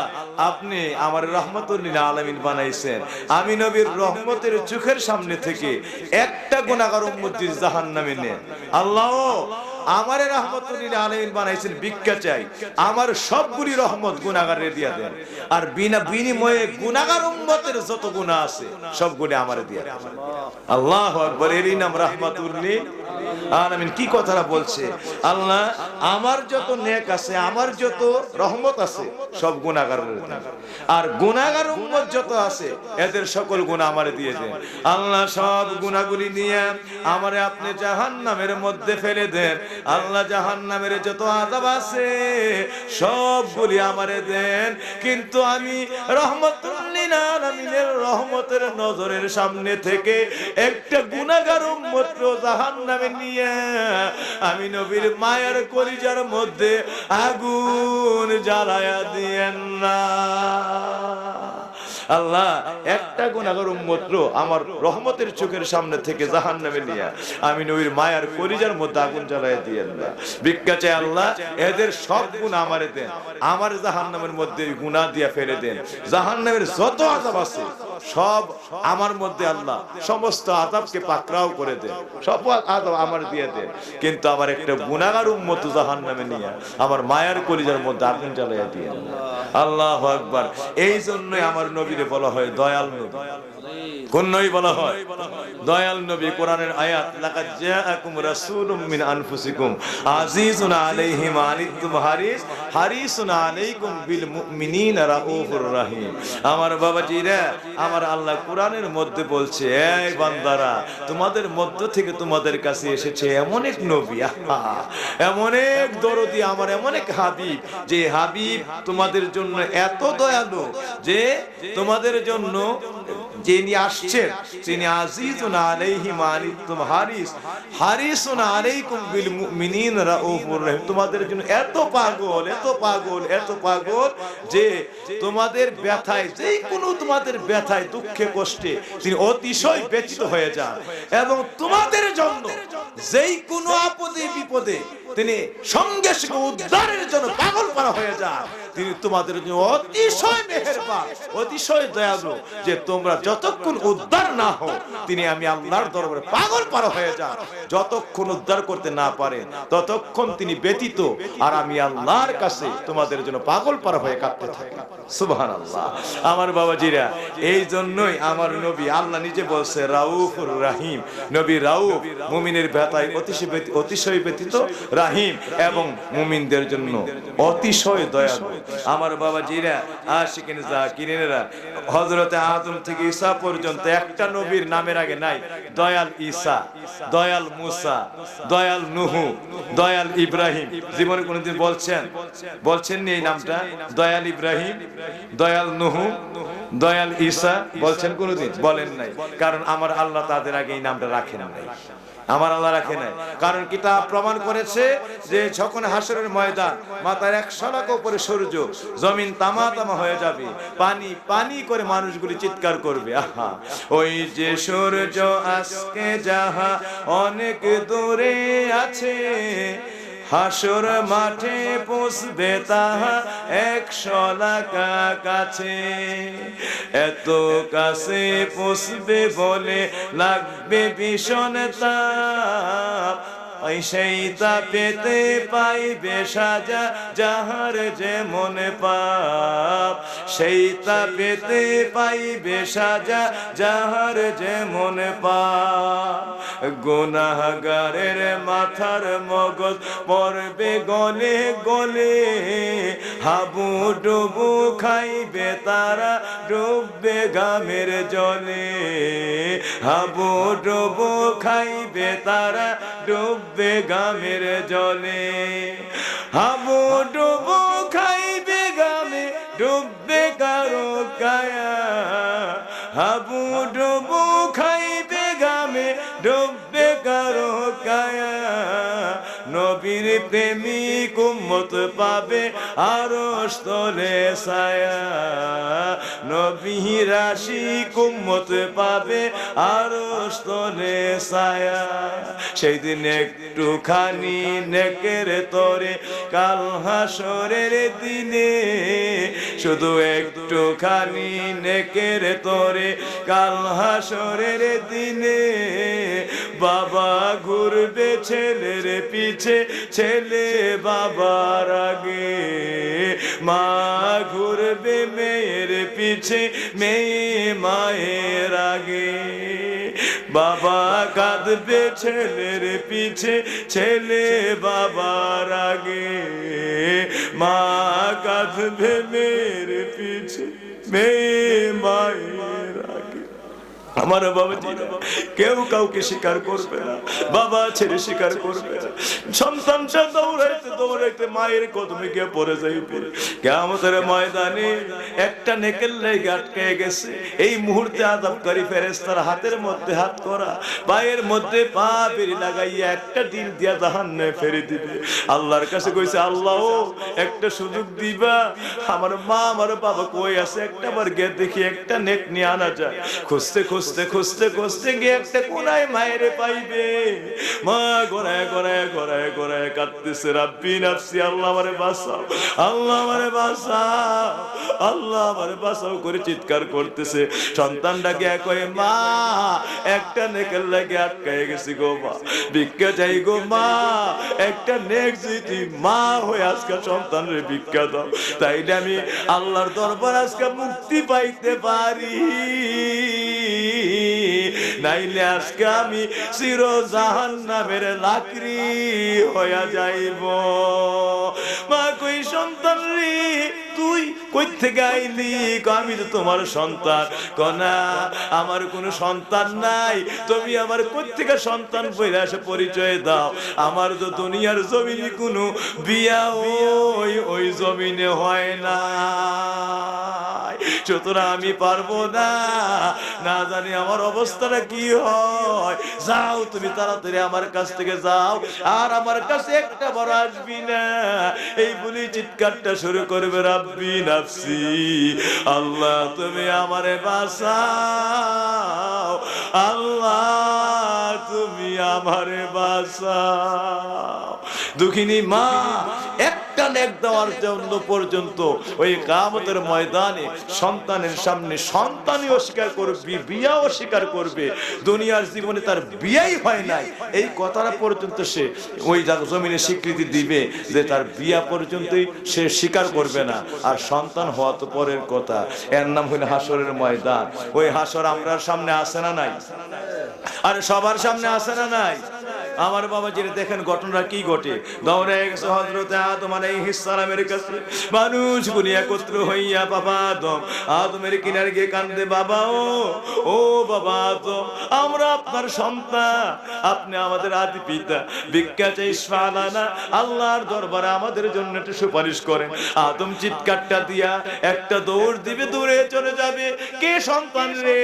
আপনি আমার রহমতুল লিল আলামিন বানাইছেন, আমি নবীর রহমতের চোখের সামনে থেকে একটা গুনাহগার উম্মত যদি জাহান্নামে নেন, আল্লাহ আমারে রহমতুল লিল আলামিন বানাইছেন, ভিক্ষা চাই আমার সবগুলি রহমত গুনাহগারে দিয়া দেন, আর বিনা বিনিময়ে গুনাহগার উম্মতের যত গুনাহ আছে সবগুলি আমারে দিয়া দেন। আল্লাহু আকবার। এরই নাম রহমতুল লিল আলামিন। কি কথাটা বলছে? আল্লাহ, আমার যত নেক আছে, আমার যত রহমত আছে সব গুনাহগারের দেন, আর গুনাহগার উম্মত যত আছে এদের সকল গুনাহ আমারে দিয়ে দেন। আল্লাহ, সব গুনাহগুলি নিয়ে আমারে আপনি জাহান্নামের মধ্যে ফেলে দেন। আল্লাহ, জাহান্নামের যত আযাব আছে সবগুলি আমারে দেন, কিন্তু আমি রহমতুল লিল আলামিনের রহমতের নজরের সামনে থেকে একটা গুনাহগার উম্মত জাহান্নামে নিয়ে আমি নবীর মায়ের কলিজার মধ্যে আগুন জ্বালায়া দিয়েন না। আল্লাহ, একটা গুনাহগার উম্মত আমার রহমতের চোখের সামনে থেকে জাহান্নামে নিয়ে আমি নবীর মায়ের কলিজার মধ্যে আগুন জ্বালায়া দিয়েন না। ভিক্ষা চাই আল্লাহ, এদের সব গুনাহ আমারে দেন, আমার জাহান্নামের মধ্যে গুনাহ দিয়া ফেলে দেন। জাহান্নামের যত আযাব আছে সব আমার মধ্যে আল্লাহ সমস্ত আযাবকে পাকড়াও করে দেন, সব আযাব আমার দিয়ে দেন, কিন্তু আমার একটা গুনাহগার উম্মত জাহান্নামে নিয়ে আমার মায়ের কলিজার মধ্যে আগুন জ্বালায়া দিয়েন। আল্লাহু আকবার। এই জন্যই আমার নবীরে বলা হয় দয়াল নবী। কোন নবী বলা হয়? দয়াল নবী। কোরআনের আয়াত, লাকাদ জাআকুম রাসূলুম মিন আনফুসিকুম আজিজুন আলাইহি মা আনিতুম হারিসুন আলাইকুম বিল মুমিনিনা রাউফুর রহিম। আমার বাবাজিরা, আমার আল্লাহ কোরআনের মধ্যে বলছে, এই বান্দারা, তোমাদের মধ্য থেকে তোমাদের কাছে এসেছে এমন এক নবী, এমন এক দরদি, আমার এমন এক হাবিব, যে হাবিব তোমাদের জন্য এত দয়ালু যে তোমাদের জন্য যিনি আসছেন তিনি আজিজুন আলাইহি মা আনিতুম হারিসুন আলাইকুম বিল মুমিনিনা রাউফুর রহিম। তোমাদের জন্য এত পাগল, এত পাগল, এত পাগল যে তোমাদের ব্যথায়, যে কোনো তোমাদের ব্যথায়, দুঃখে, কষ্টে তিনি অতিশয় ব্যথিত হয়ে যান, এবং তোমাদের জন্য যেই কোনো আপদে বিপদে তিনি সঙ্গে সঙ্গে উদ্ধারের জন্য পাগল পারা হয়ে যান। তিনি তোমাদের জন্য অতিশয় মেহেরবান, অতিশয় দয়ালু, যে তোমরা যতক্ষণ উদ্ধার না হও তিনি আমি আল্লাহর দরবারে পাগল পারা হয়ে যান। যতক্ষণ উদ্ধার করতে না পারেন ততক্ষণ তিনি ব্যতীত, আর আমি আল্লাহর কাছে তোমাদের জন্য পাগল পারা হয়ে কাঁদতে থাকি। সুবহানাল্লাহ। আমার বাবাজিরা, এই জন্যই আমার নবী, আল্লাহ নিজে বলছে রাউফুর রাহিম। নবী রাউফ, মুমিনের ব্যথায় অতিশয় ব্যতীত, রাহিম এবং মুমিনদের জন্য অতিশয় দয়ালু। আমার বাবাজিরা, আশিকিন জাকিরিনেরা, হযরতে আদম থেকে ঈসা পর্যন্ত একটা নবীর নামের আগে নাই দয়াল ঈসা, দয়াল মুসা, দয়াল নূহ, দয়াল ইব্রাহিম। জীবনে কোনদিন বলছেন এই নামটা? দয়াল ইব্রাহিম, দয়াল নূহ, দয়াল ঈসা বলছেন কোনদিন? বলেন নাই। কারণ আমার আল্লাহ তাদের আগে এই নামটা রাখেন নাই, আমার আল্লাহ রাখে নাই। কারণ কিতাব প্রমাণ করেছে যে যখন হাসরের ময়দান, মাথার 100 লাখ উপরে সূর্য, জমিন তামা তামা হয়ে যাবে, পানি পানি করে মানুষগুলি চিৎকার করবে, আহা ওই যে সূর্য আজকে যাহা অনেক দূরে আছে, হাসর মাঠে পৌঁছবে তাহা 100 লাখ কাছে, এত কাছে পৌঁছবে বলে লাগবে ভীষণ তাপ, সেই তাপেতে পাইবে সাজা যাহার যেমন পাপ, সেই তাপেতে পাইবে সাজা যাহার যেমন পাপ, গুনাহগারের মাথার মগজ পড়বে গলে গলে, হাবু ডুবু খাইবে তারা ডুববে ঘামের জলে, হাবু ডুবু খাইবে তারা ডুববে ঘামের জলে, হাবু ডুবু খাইবে ঘামে ডুববে কারো কায়া, হাবু ডুবু খাইবে ঘামে ডুববে কারো কায়া, নবীর প্রেমিক উম্মত পাবে আরশ তলে ছায়া, নবীর আশিক উম্মত পাবে আরশ তলে ছায়া, সেই দিন একটুখানি নেকের তরে কাল হাসরের দিনে, শুধু একটুখানি নেকের তরে কাল হাসরের দিনে, বাবা ঘুরবে ছেলের পিছে, ছেলে বাবার আগে, মা ঘুরবে মেয়ের পিছে, মেয়ে মায়ের আগে, বাবা কাঁদবে ছেলের পিছে, ছেলে বাবার আগে, মা কাঁদবে মেয়ের পিছে, মেয়ে মায়ের আগে। আমার বাবাজি, কেউ কাউকে স্বীকার করবে না, বাবা ছেড়ে স্বীকার করবে না, সন্তানটা দৌড়াইতে দৌড়াইতে মায়ের কদমে গিয়ে পড়ে যাইবে। কিয়ামতের ময়দানে একটা নেকের লেগে আটকে গেছে, এই মুহূর্তে আযাবকারী ফেরেশতার হাতের মধ্যে হাত করা, পায়ের মধ্যে পা বেরি লাগাইয়া একটা ডিল দিয়া জাহান্নামে ফেলে দিবে। আল্লাহর কাছে কইছে, আল্লাহ একটা সুযোগ দিবা, আমার মা আমার বাবা কই আছে, একটা বার গিয়ে দেখি একটা নেক নিয়ে আনা যায়। খুঁজতে খুঁজতে খুঁজতে খুঁজতে খুঁজতে গিয়ে একটা কোনায় মায়েরে পাইবে। মা গড়ায় গড়ায় গড়ায় গড়ায় কাঁদতেছে, রাব্বি নাফসি, আল্লাহ আমারে বাঁচাও, আল্লাহ আমারে বাঁচাও, আল্লাহ আমারে বাঁচাও করে চিৎকার করতেছে। সন্তানটাকে কয়ে, মা একটা নেকের লাগে আটকায় গেছি গো মা, ভিক্ষা চাই গো মা, একটা নেক যদি মা হয়ে আজকে সন্তানের ভিক্ষা দাও, তাইলে আমি আল্লাহর দরবার আজকে মুক্তি পাইতে পারি, নাইলে আজকে আমি চির জাহান্নামের লাকড়ি হইয়া যাইব। মা কই, সন্তান রে তুই কই থেকে আইলি? আমি তো তোমার সন্তান। কনা আমার কোনো সন্তান নাই, তুমি আমার কই থেকে সন্তান বইরা এসে পরিচয় দাও। আমার তো দুনিয়ার জমিনে কোনো বিয়া ওই জমিনে হয় না, সুতরাং আমি পারবো না, না জানি আমার অবস্থাটা কি হয়। যাও তুমি তাড়াতাড়ি আমার কাছ থেকে যাও, আর আমার কাছে একটা বড় আসবি না। এই বলি চিৎকারটা শুরু করবে, রাব্বি নাফসি, আল্লাহ তুমি আমারে বাঁচাও, আল্লাহ তুমি আমারে বাঁচাও। দুঃখিনী মা একটা নেক দেওয়ার জন্য পর্যন্ত ওই কিয়ামতের ময়দানে সন্তানের সামনে সন্তানই অস্বীকার করবে, বিয়া অস্বীকার করবে। দুনিয়ার জীবনে তার বিয়াই হয় নাই, এই কথাটা পর্যন্ত সে ওই জমিনে স্বীকৃতি দিবে যে তার বিয়া পর্যন্তই সে স্বীকার করবে না। আর সন্তান হওয়া তো পরের কথা, এর নাম হইল হাসরের ময়দান। ওই হাসর আমরার সামনে আসে না নাই? আর সবার সামনে আসে না নাই? আমার বাবা যেটা দেখেন ঘটনা কি ঘটে, দৌড়ে গেছে হযরতে আদম আলাইহিস সালামের কাছে। মানুষগুলি একত্র হইয়া বাবা আদমের কিনারে গিয়ে কান্দে, বাবা ও বাবা আদম, আমরা আপনার সন্তান, আপনি আমাদের আদি পিতা, ভিক্ষা চাই সালানা, আল্লাহর দরবারে আমাদের জন্য একটু সুপারিশ করেন। আদম চিৎকারটা দিয়া একটা দৌড় দিবে, দূরে চলে যাবে। কে সন্তান রে?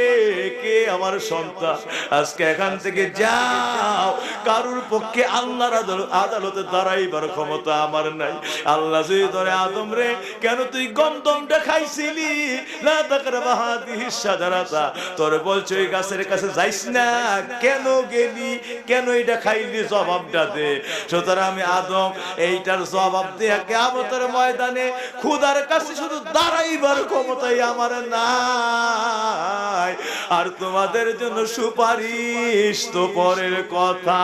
কে আমার সন্তান? আজকে এখান থেকে যাও, কারুর পক্ষে আল্লাহর আদালতে দাঁড়াইবার ক্ষমতা আমার নাই। আল্লাহ যদি ধরে, আদম রে কেন তুই গন্ধমটা খাইছিলি? লা তাকরাবা হাদিহিস শাজারাতা, তোর বলছে ওই গাছের কাছে যাইস না, কেন গেলি? কেন এটা খাইলি? জবাবটা দে। সুতরাং আমি আদম এইটার জবাব দিয়ে কিয়ামতের ময়দানে খোদার কাছে শুধু দাঁড়াইবার ক্ষমতাই আমার নাই, আর তোমাদের জন্য সুপারিশ তো পরের কথা।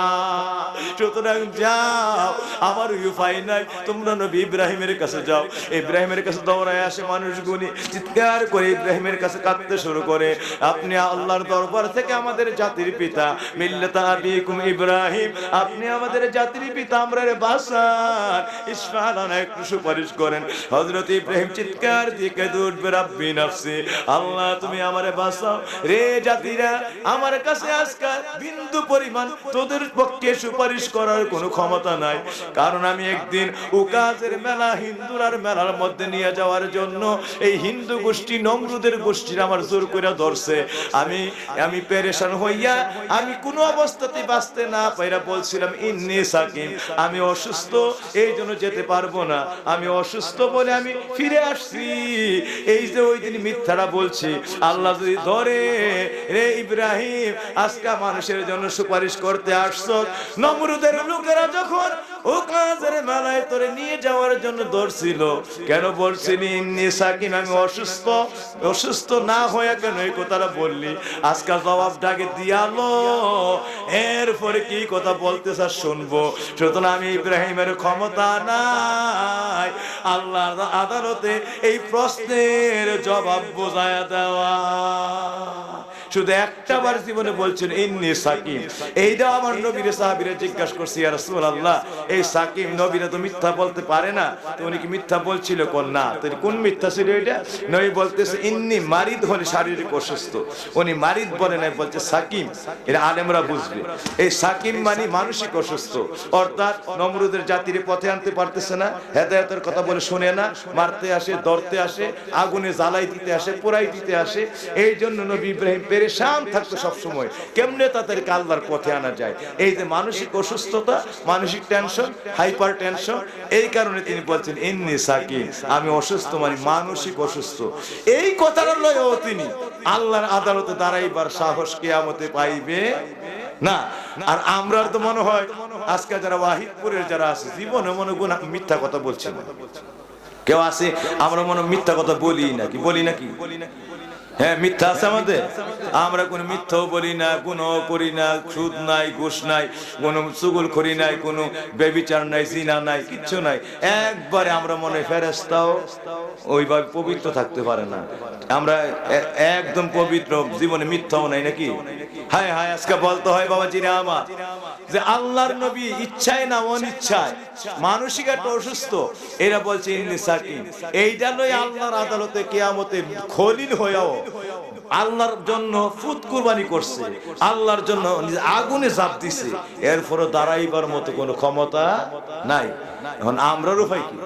সুতরাং যাও, আমার উপায় নাই, তোমরা নবী ইব্রাহিমের কাছে যাও। ইব্রাহিমের কাছে দৌড়ায় আসে মানুষগুলি, চিৎকার করে ইব্রাহিমের কাছে কাঁদতে শুরু করে, আপনি আল্লাহর দরবার থেকে আমাদের জাতির পিতা, মিল্লাতা আবিকুম ইব্রাহিম, আপনি আমাদের জাতির পিতা, আমরা বাঁচান, ইসফালানা একটু সুপারিশ করেন। হযরত ইব্রাহিম চিৎকার দিয়ে কেঁদে উঠবে, রাব্বি নাফসি, আল্লাহ তুমি আমারে বাঁচাও রে। জাতিরা আমার কাছে আজকে বিন্দু পরিমাণ তোদের পক্ষে সুপারিশ করার কোনো ক্ষমতা নাই, কারণ আমি একদিন উকাজের মেলা, হিন্দুরার মেলার মধ্যে নিয়ে যাওয়ার জন্য এই হিন্দু গোষ্ঠী, নমরুদের গোষ্ঠীর আমার জোর করে ধরছে। আমি পেরেশান হইয়া আমি কোনো অবস্থাতে বাঁচতে না পাইরা বলছিলাম, ইন্নী সাকিম, আমি অসুস্থ, এই জন্য যেতে পারবো না, আমি অসুস্থ বলে আমি ফিরে আসছি। এই যে ওই দিন মিথ্যাটা বলছি, আল্লাহ যদি ধরে, রে ইব্রাহিম আজকে মানুষের জন্য সুপারিশ করতে আসছো, নমরুদের লোকেরা যখন উকাজের মেলায় তোরে নিয়ে যাওয়ার জন্য ধরছিল, কেন বলছিলি ইন্নী সাকিম, আমি অসুস্থ? অসুস্থ না হয়ে কেন এই কথাটা বললি? আজকাল জবাবটাকে দিয়ালো, এরপরে কি কথা বলতে চাস শুনবো। সুতরাং আমি ইব্রাহিমের ক্ষমতা নাই আল্লাহর আদালতে এই প্রশ্নের জবাব বোঝায়া দেওয়া। শুধু একটা বার জীবনে বলছেন ইন্নী সাকিম। এইটা আমার নবীর সাহাবীরা জিজ্ঞাসা করছে, ইয়া রাসূলুল্লাহ, এই সাকিম নবীরা তো মিথ্যা বলতে পারে না, তো উনি কি মিথ্যা বলছিল? কোন না, তো কোন মিথ্যা ছিল এটা? নবী বলতেছে ইন্নী মারিদ, হলে শারীরিক অসুস্থ, উনি মারিদ বলে নাই, বলছে সাকিম। এটা আলেমরা বুঝবে, এই সাকিম মানে মানসিক অসুস্থ, অর্থাৎ নমরুদের জাতির পথে আনতে পারতেছে না, হেদায়েতের কথা বলে শুনে না, মারতে আসে, ধরতে আসে, আগুনে জ্বালাই দিতে আসে, পোড়াই দিতে আসে। এই জন্য নবী ইব্রাহিম পেরেশান থাকতো সব সময়, কেমনে তাদেরকে আল্লাহর পথে আনা যায়। এই যে মানসিক অসুস্থতা, মানসিক টেনশন, হাইপার টেনশন, এই কারণে তিনি বলছেন ইন্নী সাকিন, আমি অসুস্থ, মানে মানসিক অসুস্থ। এই কথাটা লয়েও তিনি আল্লাহর আদালতে দাঁড়াইবার সাহস কিয়ামতে পাইবে না। আর আমরা তো মনে হয় আজকে যারা ওয়াহিদপুরের যারা আছে জীবনে মনে গুনাহ মিথ্যা কথা বলছে না। কেউ আছে আমরা মনে মিথ্যা কথা বলি নাকি, বলি নাকি? হ্যাঁ, মিথ্যা আছে আমাদের। আমরা কোনো মিথ্যাও বলি না, গুনাহ করি না, সুদ নাই, ঘুষ নাই, কোনো চুগলখড়ি নাই, কোনো ব্যভিচার নাই, জিনা নাই, কিচ্ছু নাই। একবারে আমরা মনে ফেরেশতাও ওইভাবে পবিত্র থাকতে পারে না। আমরা একদম পবিত্র, জীবনে মিথ্যাও নাই নাকি? হায় হায়, আজকে বলতে হয় বাবাজিরা আমার যে আল্লাহর নবী ইচ্ছায় না অনিচ্ছায় মানসিক একটা অসুস্থ, এরা বলছে ইন্নী সাকিন। এইটা লই আল্লাহর আদালতে কিয়ামতে খলিল হয়েও আল্লাহর জন্য ফুত কুরবানি করছে, আল্লাহর জন্য আগুনে ঝাঁপ দিছে, এরপরও দাঁড়াইবার মতো কোনো ক্ষমতা নাই। এখন আমরার উপায় কি?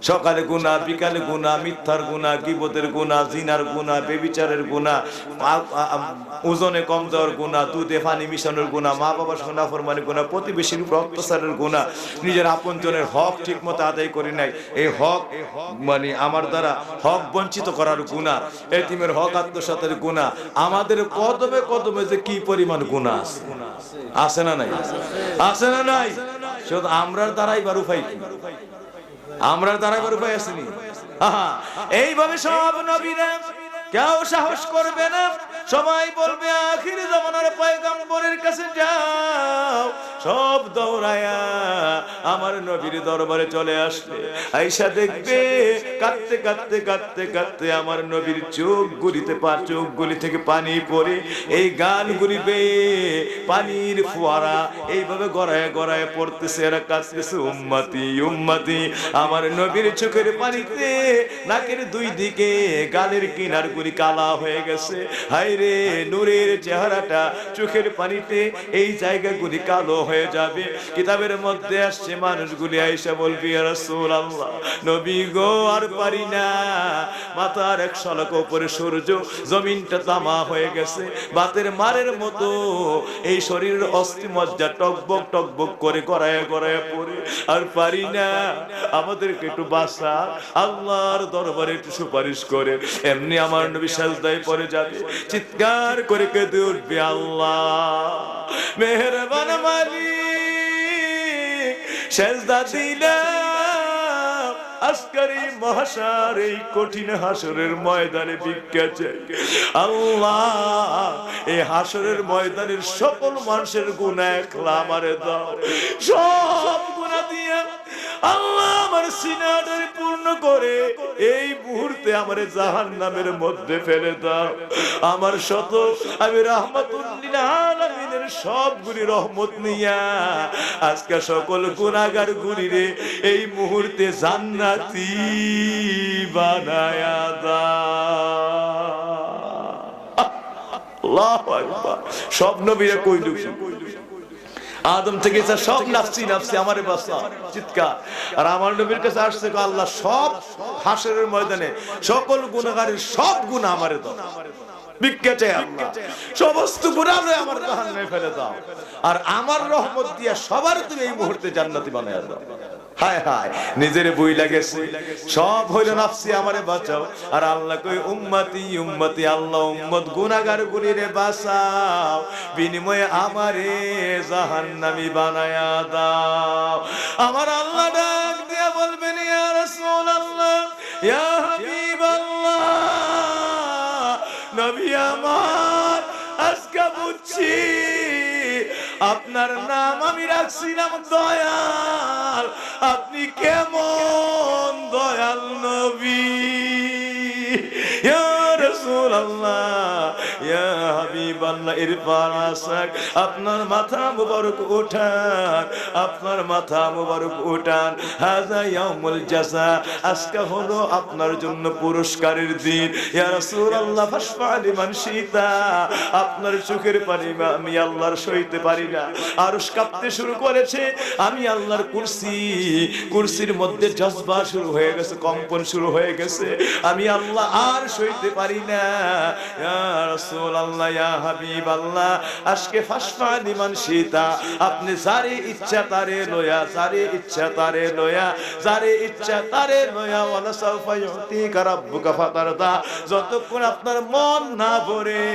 সকালে গুনাহ, বিকালে গুনাহ, মিথ্যার গুনাহ, গীবতের গুনাহ, জিনার গুনাহ, ব্যভিচারের গুনাহ, ওজনে কম দেওয়ার গুনাহ, দুধে পানি মিশানোর গুনাহ, মা বাবার সঙ্গে নাফরমানির গুনাহ, প্রতিবেশীর উপর অত্যাচারের গুনাহ, নিজের আপনজনের হক ঠিক মতো আদায় করি নাই, এই হক মানে আমার দ্বারা হক বঞ্চিত করার গুনাহ, এতিমের হক আত্মসাতের গুনাহ, আমাদের কদমে কদমে যে কি পরিমাণ গুনাহ আছে, আছে না নাই? আছে না নাই? শুধু আমরার দ্বারাইবার উপায় কি? আমরা দাঁড়াবার উপায় আসেনি। এইভাবে সব নবীরা কেউ সাহস করবে না, সবাই বলবে আখির জামানার পয়গম্বরের কাছে যাও। সব দৌড়ায়া আমার নবীর দরবারে চলে আসবে, আয়েশা দেখবে কাঁদতে কাঁদতে কাঁদতে কাঁদতে আমার নবীর চোখগুলি থেকে পানি পড়ে, এই গালগুলি বেয়ে পানির ফোয়ারা এইভাবে গড়ায় গড়ায় পড়তেছে, এরা কাঁদতেছে উম্মতি উম্মতি। আমার নবীর চোখের পানিতে নাকের দুই দিকে গালের কিনারগুলি কালা হয়ে গেছে। হায় রে, নূরের চেহারাটা চোখের পানিতে এই জায়গাগুলি কালো হয়ে যাবে। কিতাবের মধ্যে আসছে মানুষগুলি আয়েশা বলবি ইয়া রাসূলুল্লাহ, নবী গো আর পারি না, মাথার এক শলাক উপরে সূর্য, জমিনটা তামা হয়ে গেছে, বাতের মারের মতো এই শরীরের অস্থি মজ্জা টকবক টকবক করে গড়ায় গড়ায় পড়ে, আর পারি না, আমাদেরকে একটু বাঁচা, আল্লাহর দরবারে একটু সুপারিশ করে। এমনি আমার নবী সাজদায় পড়ে যাবে, চিৎকার করে কেঁদে উঠবে, আল্লাহ মেহেরবান মালিক, সেজদা দিলাম আজকের এই মহাশার, এই কঠিন হাসরের ময়দানে ভিক্ষা চাই। আল্লাহ, এই হাসরের ময়দানের সকল মানুষের গুনাহ একলা আমারে দাও, সব গুনাহ দিয়ে আল্লাহ আমার সিনাটারে পূর্ণ করে এই মুহূর্তে আমারে জাহান্নামের মধ্যে ফেলে দাও। আমার শত আমি রাহমাতুল লিল আলামিনের সবগুলি রহমত নিয়া আজকে সকল গুনাহগার গুলিরে এই মুহূর্তে জান্নাতি বানায়া দাও। আল্লাহু আকবার। সব নবীরা কইল আদম থেকে সব নাফসি নাফসি আমারে বাঁচা চিৎকার। আর আমার নবীর কাছে আসছে আল্লাহ সব হাসরের ময়দানে সকল গুনাহগারের সব গুনাহ আমারে দাও, ভিক্ষা চাই আল্লাহ, সমস্ত গুনাহ আমার জাহান্নামে ফেলে দাও, আর আমার রহমত দিয়া সবার তুমি এই মুহূর্তে জান্নাতি বানায়া দাও। হায় হায়, নিজের বই লাগেছে, সব হইল নাফসি আমারে বাঁচাও, আর আল্লাহ কই উম্মতি উম্মতি, আল্লাহ উম্মত গুনাহগার গুলিরে বাঁচাও, বিনিময়ে আমারে জাহান্নামী বানায়া দাও। আমার আল্লাহ ডাক দিয়া বলবেন ইয়া রাসূলুল্লাহ, ইয়া হাবিবাল্লাহ, নবী আমার, আজকে বুঝছি আপনার নাম আমি রাখছিলাম দয়াল, আপনি কেমন দয়াল নবী। ইয়া রাসূলুল্লাহ, ইয়া হাবিব হাবিবাল্লাহ ইরফান রাসাক, আপনার মাথা মুবারক উঠান, আপনার মাথা মুবারক উঠান। হাযা ইয়াউমুল জাযা, আজকে হলো আপনার জন্য পুরস্কারের দিন। ইয়া রাসূলুল্লাহ ফাশফা লিমান শিতা, আপনার চোখের পানি আমি আল্লাহর সইতে পারি না, আরশ কাঁপতে শুরু করেছে। আমি আল্লাহর কুরসির মধ্যে জজবা শুরু হয়ে গেছে, কম্পন শুরু হয়ে গেছে, আমি আল্লাহ আর সইতে পারি না। ইয়া রাসূলুল্লাহ ইয়া হাবিবাল্লাহ, আজকে ফাশফা লিমান শিতা, আপনি যারে ইচ্ছা তারে লয়া, যারে ইচ্ছা তারে লয়া, যারে ইচ্ছা তারে লয়া, ওয়ালা সাউফা ইউতিকা রাব্বুকা ফাতারদা, যতক্ষণ আপনার মন না ভরে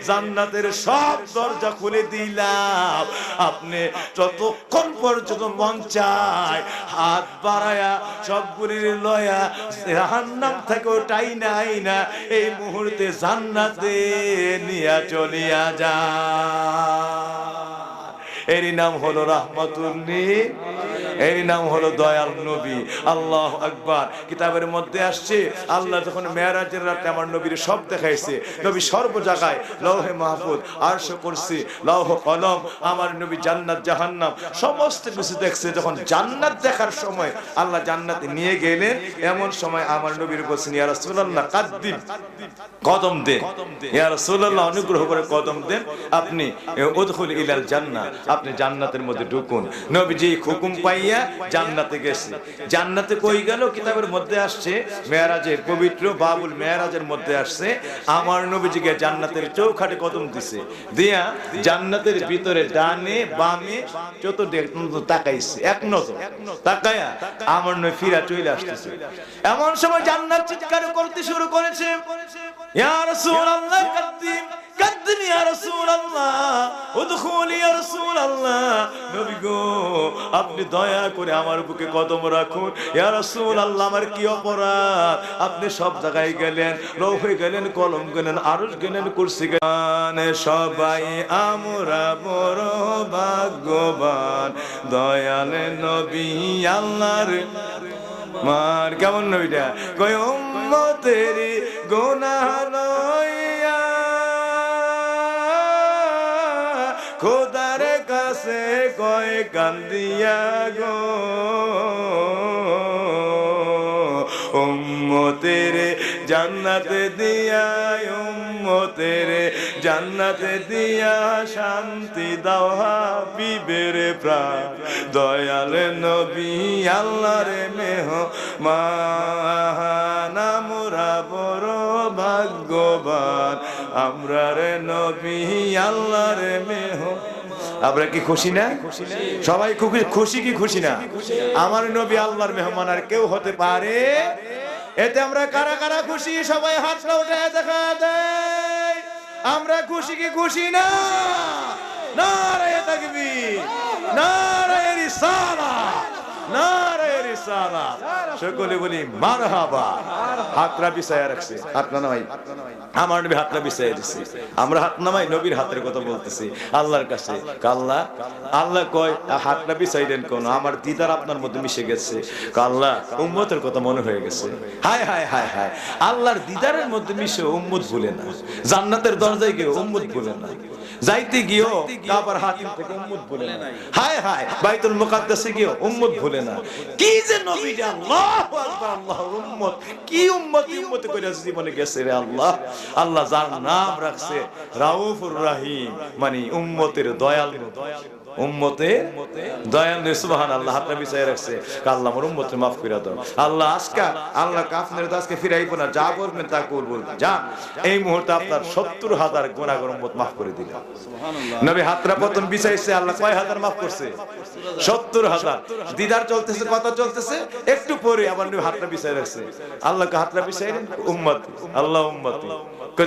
জান্নাতের সব দরজা খুলে দিলাম, আপনি যতক্ষণ পর্যন্ত মন চায় হাত বাড়ায়া সবগুলির লয়া জাহান্নাম থেকে ওটাই নাই না এই মুহূর্তে জান্নাতে নিয়া চলিয়া যা। এরই নাম হলো রাহমাতুল লিল, এরই নাম হলো দয়াল নবী। আল্লাহু আকবার। কিতাবের মধ্যে আসছে আল্লাহ যখন মেরাজের রাতে আমার নবীর সব দেখাইছে, নবী সর্ব জায়গায় লৌহে মাহফুজ, আরশ কুরসি, লৌহ কলম, আমার নবী জান্নাত জাহান্নাম সমস্ত কিছু দেখছে। যখন জান্নাত দেখার সময় আল্লাহ জান্নাতে নিয়ে গেলেন, এমন সময় আমার নবীর বলছেন ইয়া রাসূলুল্লাহ কাদ্দিম, কদম দেন, ইয়া রাসূলুল্লাহ অনুগ্রহ করে কদম দেন, আপনি উদখুল ইলাল জান্নাহ, আপনি জান্নাতের মধ্যে ঢুকুন। নবীজি হুকুম পাইয়া জান্নাতে গেছে। জান্নাতে কই গেল? কিতাবের মধ্যে আসছে মেরাজের পবিত্র বাবুল মেরাজের মধ্যে আসছে আমার নবীজিকে জান্নাতের চৌখাটে কদম দিছে, দিয়া জান্নাতের ভিতরে ডানে বামে চতুর্দিকে তাকাইছে, এক নজর তাকায়া আমার নবী ফিরা চলে আসতেছে। এমন সময় জান্নাত চিৎকার করতে শুরু করেছে, ইয়া রাসূলুল্লাহ কাদ্দিম কাদ্দিম, ইয়া রাসূলুল্লাহ উদখুল, ইয়া রাসূলুল্লাহ নবী গো আপনি দয়া করে আমার বুকে কদম রাখুন। ইয়া রাসূলুল্লাহ আমার কি অপরাধ? আপনি সব জায়গায় গেলেন, লৌহে গেলেন, কলম গেলেন, আরশ গেলেন, কুরসি গেলেন, সবাই আমরা বড় ভাগ্যবান, দয়াল নবী আল্লাহর মার। কেমন নবীটা কই উম্মতের গুনাহ লইয়া খোদার কাছে কয় কান্দিয়া গো, উম্মতের জান্নাতে দিয়া, উম্মতের জান্নাতে দিয়া শান্তি দাও হাবিবের প্রাণ, দয়াল নবী আল্লাহর মেহমান, আমরা বড় ভাগ্যবান, আমরা রে নবী আল্লাহর মেহমান। আমরা কি খুশি না? সবাই খুশি কি খুশি না? আমার নবী আল্লাহর মেহমান আর কেউ হতে পারে? এতে আমরা কারা কারা খুশি? সবাই হাতটা উঠে দেখা দেয়। আমরা খুশি কি খুশি না? নারায়ে তাকবীর, নারায়ে রিসালাত, নারায়ে রিসালাত। সকলে বলি মারহাবা। হাতটা বিছায়া রাখছে, হাত নামাই, আমার নবী হাতটা বিছায়া দিছে, আমরা হাত নামাই নবীর হাতের কথা বলতেছি আল্লাহর কাছে। আল্লাহ আল্লাহ কয় হাতটা বিছাই দেন কোন, আমার দিদার আপনার মধ্যে মিশে গেছে। আল্লাহ উম্মতের কথা মনে হয়ে গেছে। হায় হায় হায় হায়, আল্লাহর দিদারের মধ্যে মিশে উম্মত ভুলে না, জান্নাতের দরজায় গিয়ে উম্মত ভুলে না, যাইতে গিয়েও কাবার হাতিম থেকে উম্মত ভুলে না, হায় হায় বাইতুল মুকাদ্দাসে গিয়ে উম্মত ভুলে না। কি যে নবী রে, আল্লাহু আকবার, আল্লাহর উম্মত, কি উম্মত করে জীবনে গেছে রে আল্লাহ। আল্লাহ যার নাম রাখছে রাউফুর রহিম, মানে উম্মতের দয়াল, উম্মতের দয়াল। সুবহানাল্লাহ। হাতটা বিছায় রাখছে, আল্লাহ আমার উম্মতকে মাফ করে দাও আল্লাহ। আজকে আল্লাহ কাফনের আজকে ফিরাইবো না, যা করবেন তা করবেন, যা এই মুহূর্তে আপনার 70,000 গুনাহগার উম্মত মাফ করে দিলাম। নবী হাতটা প্রথম বিছাইছে, আল্লাহ কয় হাজার মাফ করছে? 70,000। দিদার চলতেছে, কথা চলতেছে, একটু পরে আবার নবী হাতটা বিছায় রাখছে, আল্লাহকে হাতটা বিছাইলেন, উম্মত আল্লাহ উম্মত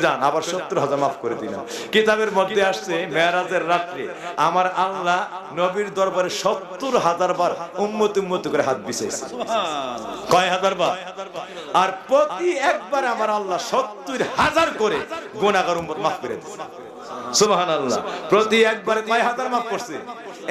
যান, আবার 70,000 মাফ করে দিলাম। কিতাবের মধ্যে আসছে মেরাজের রাত্রে আমার আল্লাহ নবীর দরবারে 70,000 বার উম্মত উম্মত করে হাত বিছাইছে। কয় হাজার বার? আর প্রতি একবার আমার আল্লাহ 70,000 করে গুনাহগার উম্মত মাফ করে দিয়েছে। সুবহানাল্লাহ। প্রতি একবারে কয় হাজার মাফ করছে?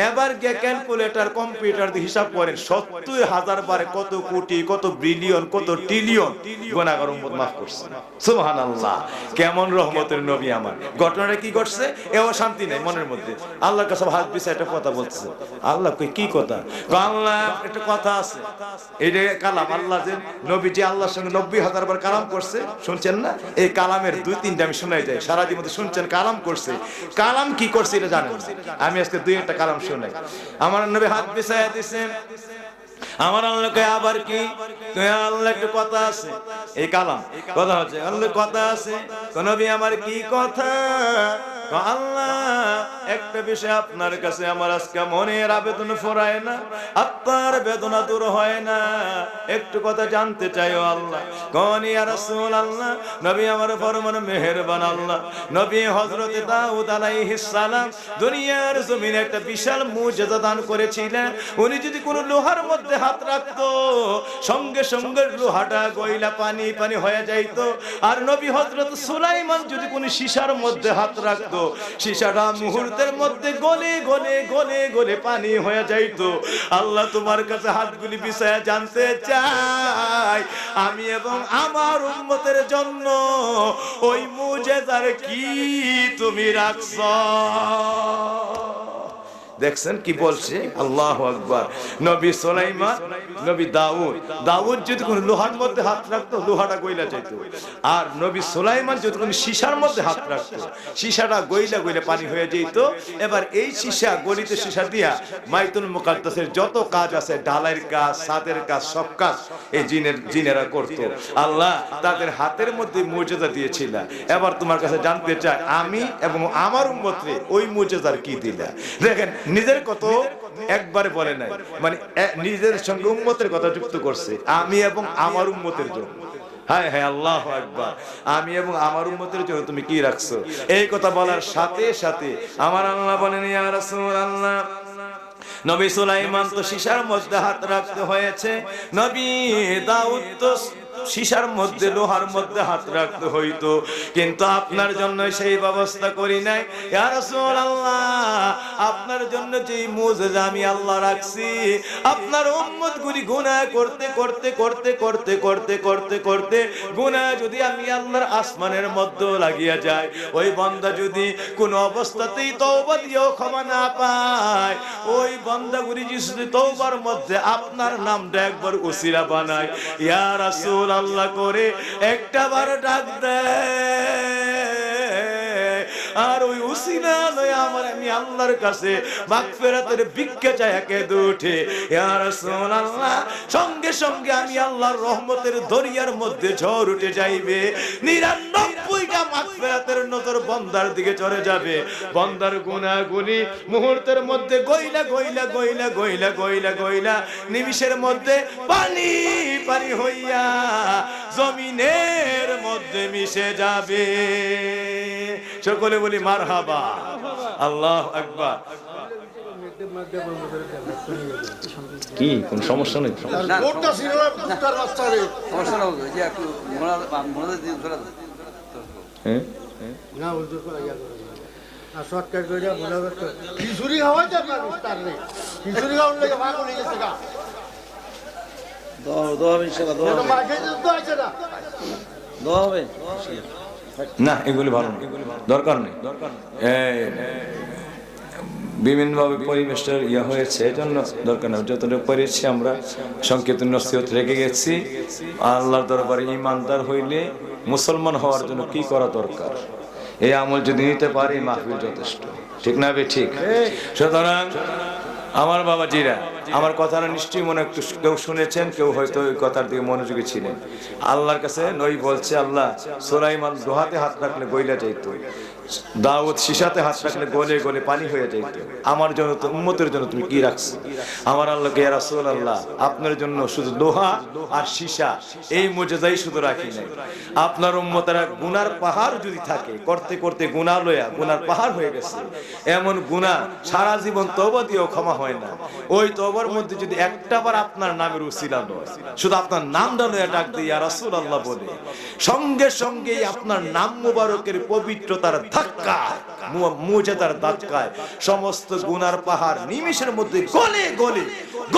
এবার গিয়ে ক্যালকুলেটর কম্পিউটার দিয়ে হিসাব করেন 70,000 বারে কত কোটি, কত বিলিয়ন, কত ট্রিলিয়ন গুনাহগার উম্মত মাফ করছে। সুবহানাল্লাহ, কেমন রহমতের নবী আমার। ঘটনাটা কি করছে, এও শান্তি নাই মনের মধ্যে। আল্লাহর কাছে হাত বিছায় একটা কথা বলছে। আল্লাহ কই কি কথা? আল্লাহ একটা কথা আছে, এইটা কালাম। আল্লাহ যে নবী যে আল্লাহর সঙ্গে 90,000 বার কালাম করছে, শুনছেন না? এই কালামের 2-3টা আমি শোনাই যাই, সারা জীবন শুনছেন কালাম করছে। কালাম কি করছে এটা জানেন না। আমি আজকে 2-1টা কালাম শোনাই। আমার নবী হাত বিছায় দিয়েছেন। আমার আল্লাহকে আবার কি আল্লাহ একটা কথা আছে, এই কালাম কথা হচ্ছে আল্লাহ কথা আছে। নবী আমার কি কথা? আল্লাহ একটা বিষয় আপনার কাছে আমার আজকে মনের আবেদন ফোরায় না, আপনার বেদনা দূর হয় না, একটু কথা জানতে চাই ও আল্লাহ। কোন ইয়া রাসূলুল্লাহ, নবী আমার ফরমান মেহেরবান আল্লাহ। নবী হযরত দাউদ আলাইহিস সালাম দুনিয়ার জমিনে একটা বিশাল মুজিজা দান করেছিলেন। উনি যদি কোনো লোহার মধ্যে হাত রাখতো, সঙ্গে সঙ্গে লোহাটা গইলা পানি পানি হয়ে যাইতো। আর নবী হযরত সুলাইমান যদি কোনো সীসার মধ্যে হাত রাখতো, সীসাটা মুহূর্তের মধ্যে গলে গলে গলে গলে পানি হয়ে যাইতো। আল্লাহ তোমার কাছে হাতগুলি বিছায়া জানতে চাই, আমি এবং আমার উম্মতের জন্য ওই মুজিজার কি তুমি রাখছো? দেখছেন কি বলছে? আল্লাহু আকবার। নবী সুলাইমান, নবী দাউদ যদি কোন লোহার মধ্যে হাত রাখতো, লোহাটা গইলা যাইতো। আর নবী সুলাইমান যদি কোন সীসার মধ্যে হাত রাখতো, সীসাটা গইলা গইলা পানি হয়ে যেত। এবার এই সীসা, গলিত সীসা দিয়া বাইতুল মুকাদ্দাসের যত কাজ আছে, ঢালাইয়ের কাজ, ছাদের কাজ, সব কাজ এই জিনেরা করতো। আল্লাহ তাদের হাতের মধ্যে মুজিজা দিয়েছিল। এবার তোমার কাছে জানতে চাই, আমি এবং আমার উম্মতরে ওই মুজিজার কি দিলা? দেখেন, নিজের কত একবারে বলে নাই, মানে নিজের সঙ্গে উম্মতের কথা যুক্ত করছে, আমি এবং আমার উম্মতের জন্য। হায় হায়, আল্লাহু আকবার। আমি এবং আমার উম্মতের জন্য তুমি কি রাখছো? এই কথা বলার সাথে সাথে আমার আল্লাহ বলেন, ইয়া রাসূলুল্লাহ, নবী সুলাইমান তো সীসার মধ্যে হাত রাখতে হয়েছে, নবী দাউদ তো সীসার মধ্যে, লোহার মধ্যে হাত রাখতে হইতো, কিন্তু আপনার জন্য সেই ব্যবস্থা করি নাই। ইয়া রাসূলুল্লাহ, আপনার জন্য যেই মুজিজা আমি আল্লাহ রাখছি, আপনার উম্মতগুলি গুনাহ করতে করতে করতে করতে করতে করতে করতে গুনাহ যদি আমি আল্লাহর আসমানের মধ্যে লাগিয়া যায়, ওই বান্দা যদি কোনো অবস্থাতেই তওবা দিয়েও ক্ষমা না পায়, ওই বান্দাগুলি যদি তওবার মধ্যে আপনার নামটা একবার উসিলা বানায়, ইয়া রাসূল আল্লাহ করে একটা বার ডাক দেয়, আর ওই উসিলা লয়ে আমার আমি আল্লাহর কাছে মাগফিরাতের ভিক্ষা চাই কেঁদে উঠে, ইয়া রাসূলুল্লাহ, সঙ্গে সঙ্গে আমি আল্লাহর রহমতের দরিয়ার মধ্যে ঝড় উঠে যাইবে। 99টা মাগফিরাতের নজর বান্দার দিকে চলে যাবে। বান্দার গুনাহগুলি মুহূর্তের মধ্যে গইলা গইলা গইলা গইলা গইলা গইলা নিমিষের মধ্যে পানি পানি হইয়া জমিনের মধ্যে মিশে যাবে। সকলে বলি মারহাবা, আল্লাহু আকবার। কি কোন সমস্যা নেই? না, এগুলি ভালো না, দরকার নেই। বিভিন্নভাবে পরিবেশের ইয়ে হয়েছে, এই জন্য দরকার নেই। যতটুকু পেরেছি আমরা সংক্ষিপ্ত নসিহত রেখে গেছি। আল্লাহর দরবারে ইমানদার হইলে মুসলমান হওয়ার জন্য কি করা দরকার, এই আমল যদি নিতে পারি মাহফিল যথেষ্ট। ঠিক না বে? ঠিক। সুতরাং আমার বাবাজিরা, আমার কথাটা নিশ্চয়ই মনে একটু কেউ শুনেছেন, কেউ হয়তো ওই কথার দিকে মনোযোগী ছিলেন। আল্লাহর কাছে নবী বলছে, আল্লাহ সুলাইমান লোহাতে হাত রাখলে গইলা যাইত, দাউদ সীসাতে হাত রাখলে গলে গলে পানি হয়ে যাইত। আমার জন্য, তো উম্মতের জন্য তুমি কি রাখছো? আমার আল্লাহকে, ইয়া রাসূলুল্লাহ, আপনার জন্য শুধু লোহা আর সীসা এই মুজিজাই শুধু রাখি নাই। আপনার উম্মতেরা গুনার পাহাড় যদি থাকে, করতে করতে গুনাহ লয়া গুনার পাহাড় হয়ে গেছে, এমন গুনাহ সারা জীবন তওবা দিয়েও ক্ষমা হয় না। ওই তওবার মধ্যে যদি একটা বার আপনার নামের উসিলা নয়, শুধু আপনার নামটা লয়া ডাক দিয়ে ইয়া রাসূলুল্লাহ বলে, সঙ্গে সঙ্গেই আপনার নাম মুবারকের পবিত্রতার ধাক্কায়, মুজিজার ধাক্কায় সমস্ত গুনার পাহাড় নিমিষের মধ্যে গলে গলে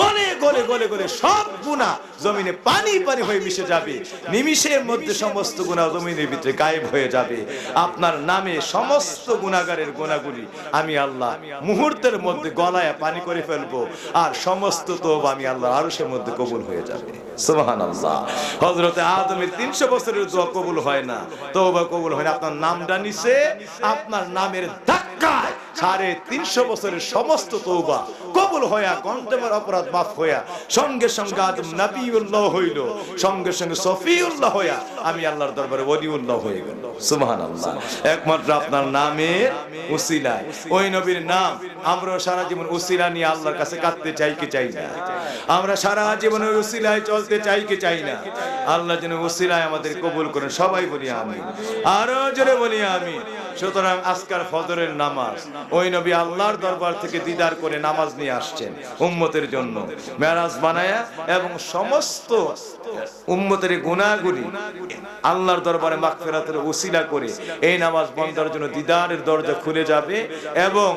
গলে গলে গলে গলে সব গুনাহ জমিনে পানি পানি হয়ে মিশে যাবে। নিমিষের মধ্যে সমস্ত গুনাহ জমিনের ভিতরে গায়েব হয়ে যাবে। আপনার নামে সমস্ত গুনাহগারের গুনাহগুলি আমি আল্লাহ মুহূর্তের মধ্যে গলায় পানি করে ফেলবো, আর সমস্ত তওবা আমি আল্লাহর আরশের মধ্যে কবুল হয়ে যাবে। সুবহানাল্লাহ। হযরত আদমের 300 বছরের দোয়া কবুল হয় না, তওবা কবুল হয় না। আপনার নামটা নিছে, আপনার নামের ধাক্কায় 350 বছরের সমস্ত তওবা কবুল হইয়া গন্তব্যের অপরাধ মাফ হইয়া সঙ্গে সঙ্গে আদম নবিউল্লাহ হইল, সঙ্গে সঙ্গে সফিউল্লাহ হইয়া আমি আল্লাহর দরবারে ওলিউল্লাহ হয়ে গেল। সুবহানাল্লাহ। একমাত্র আপনার নামের উসিলায়, ওই নবীর নাম আমরা সারা জীবন উসিলা নিয়ে আল্লাহর কাছে কাঁদতে চাই কি চাই না? আমরা সারা জীবন ওই উসিলায় চলতে চাই কি চাই না? আল্লাহ যেন উসিলায় আমাদের কবুল করেন। সবাই বলি আমিন, আরো জোরে বলি আমিন। সুতরাং আজকাল ফজরের নামাজ ওই নবী আল্লাহর দরবার থেকে দিদার করে নামাজ নিয়ে আসছেন উম্মতের জন্য, মেরাজ বানায়া, এবং সমস্ত উম্মতের গুনাহগুলি আল্লাহর দরবারে মাগফিরাতের উসিলা করে এই নামাজ বন্দার জন্য দিদারের দরজা খুলে যাবে। এবং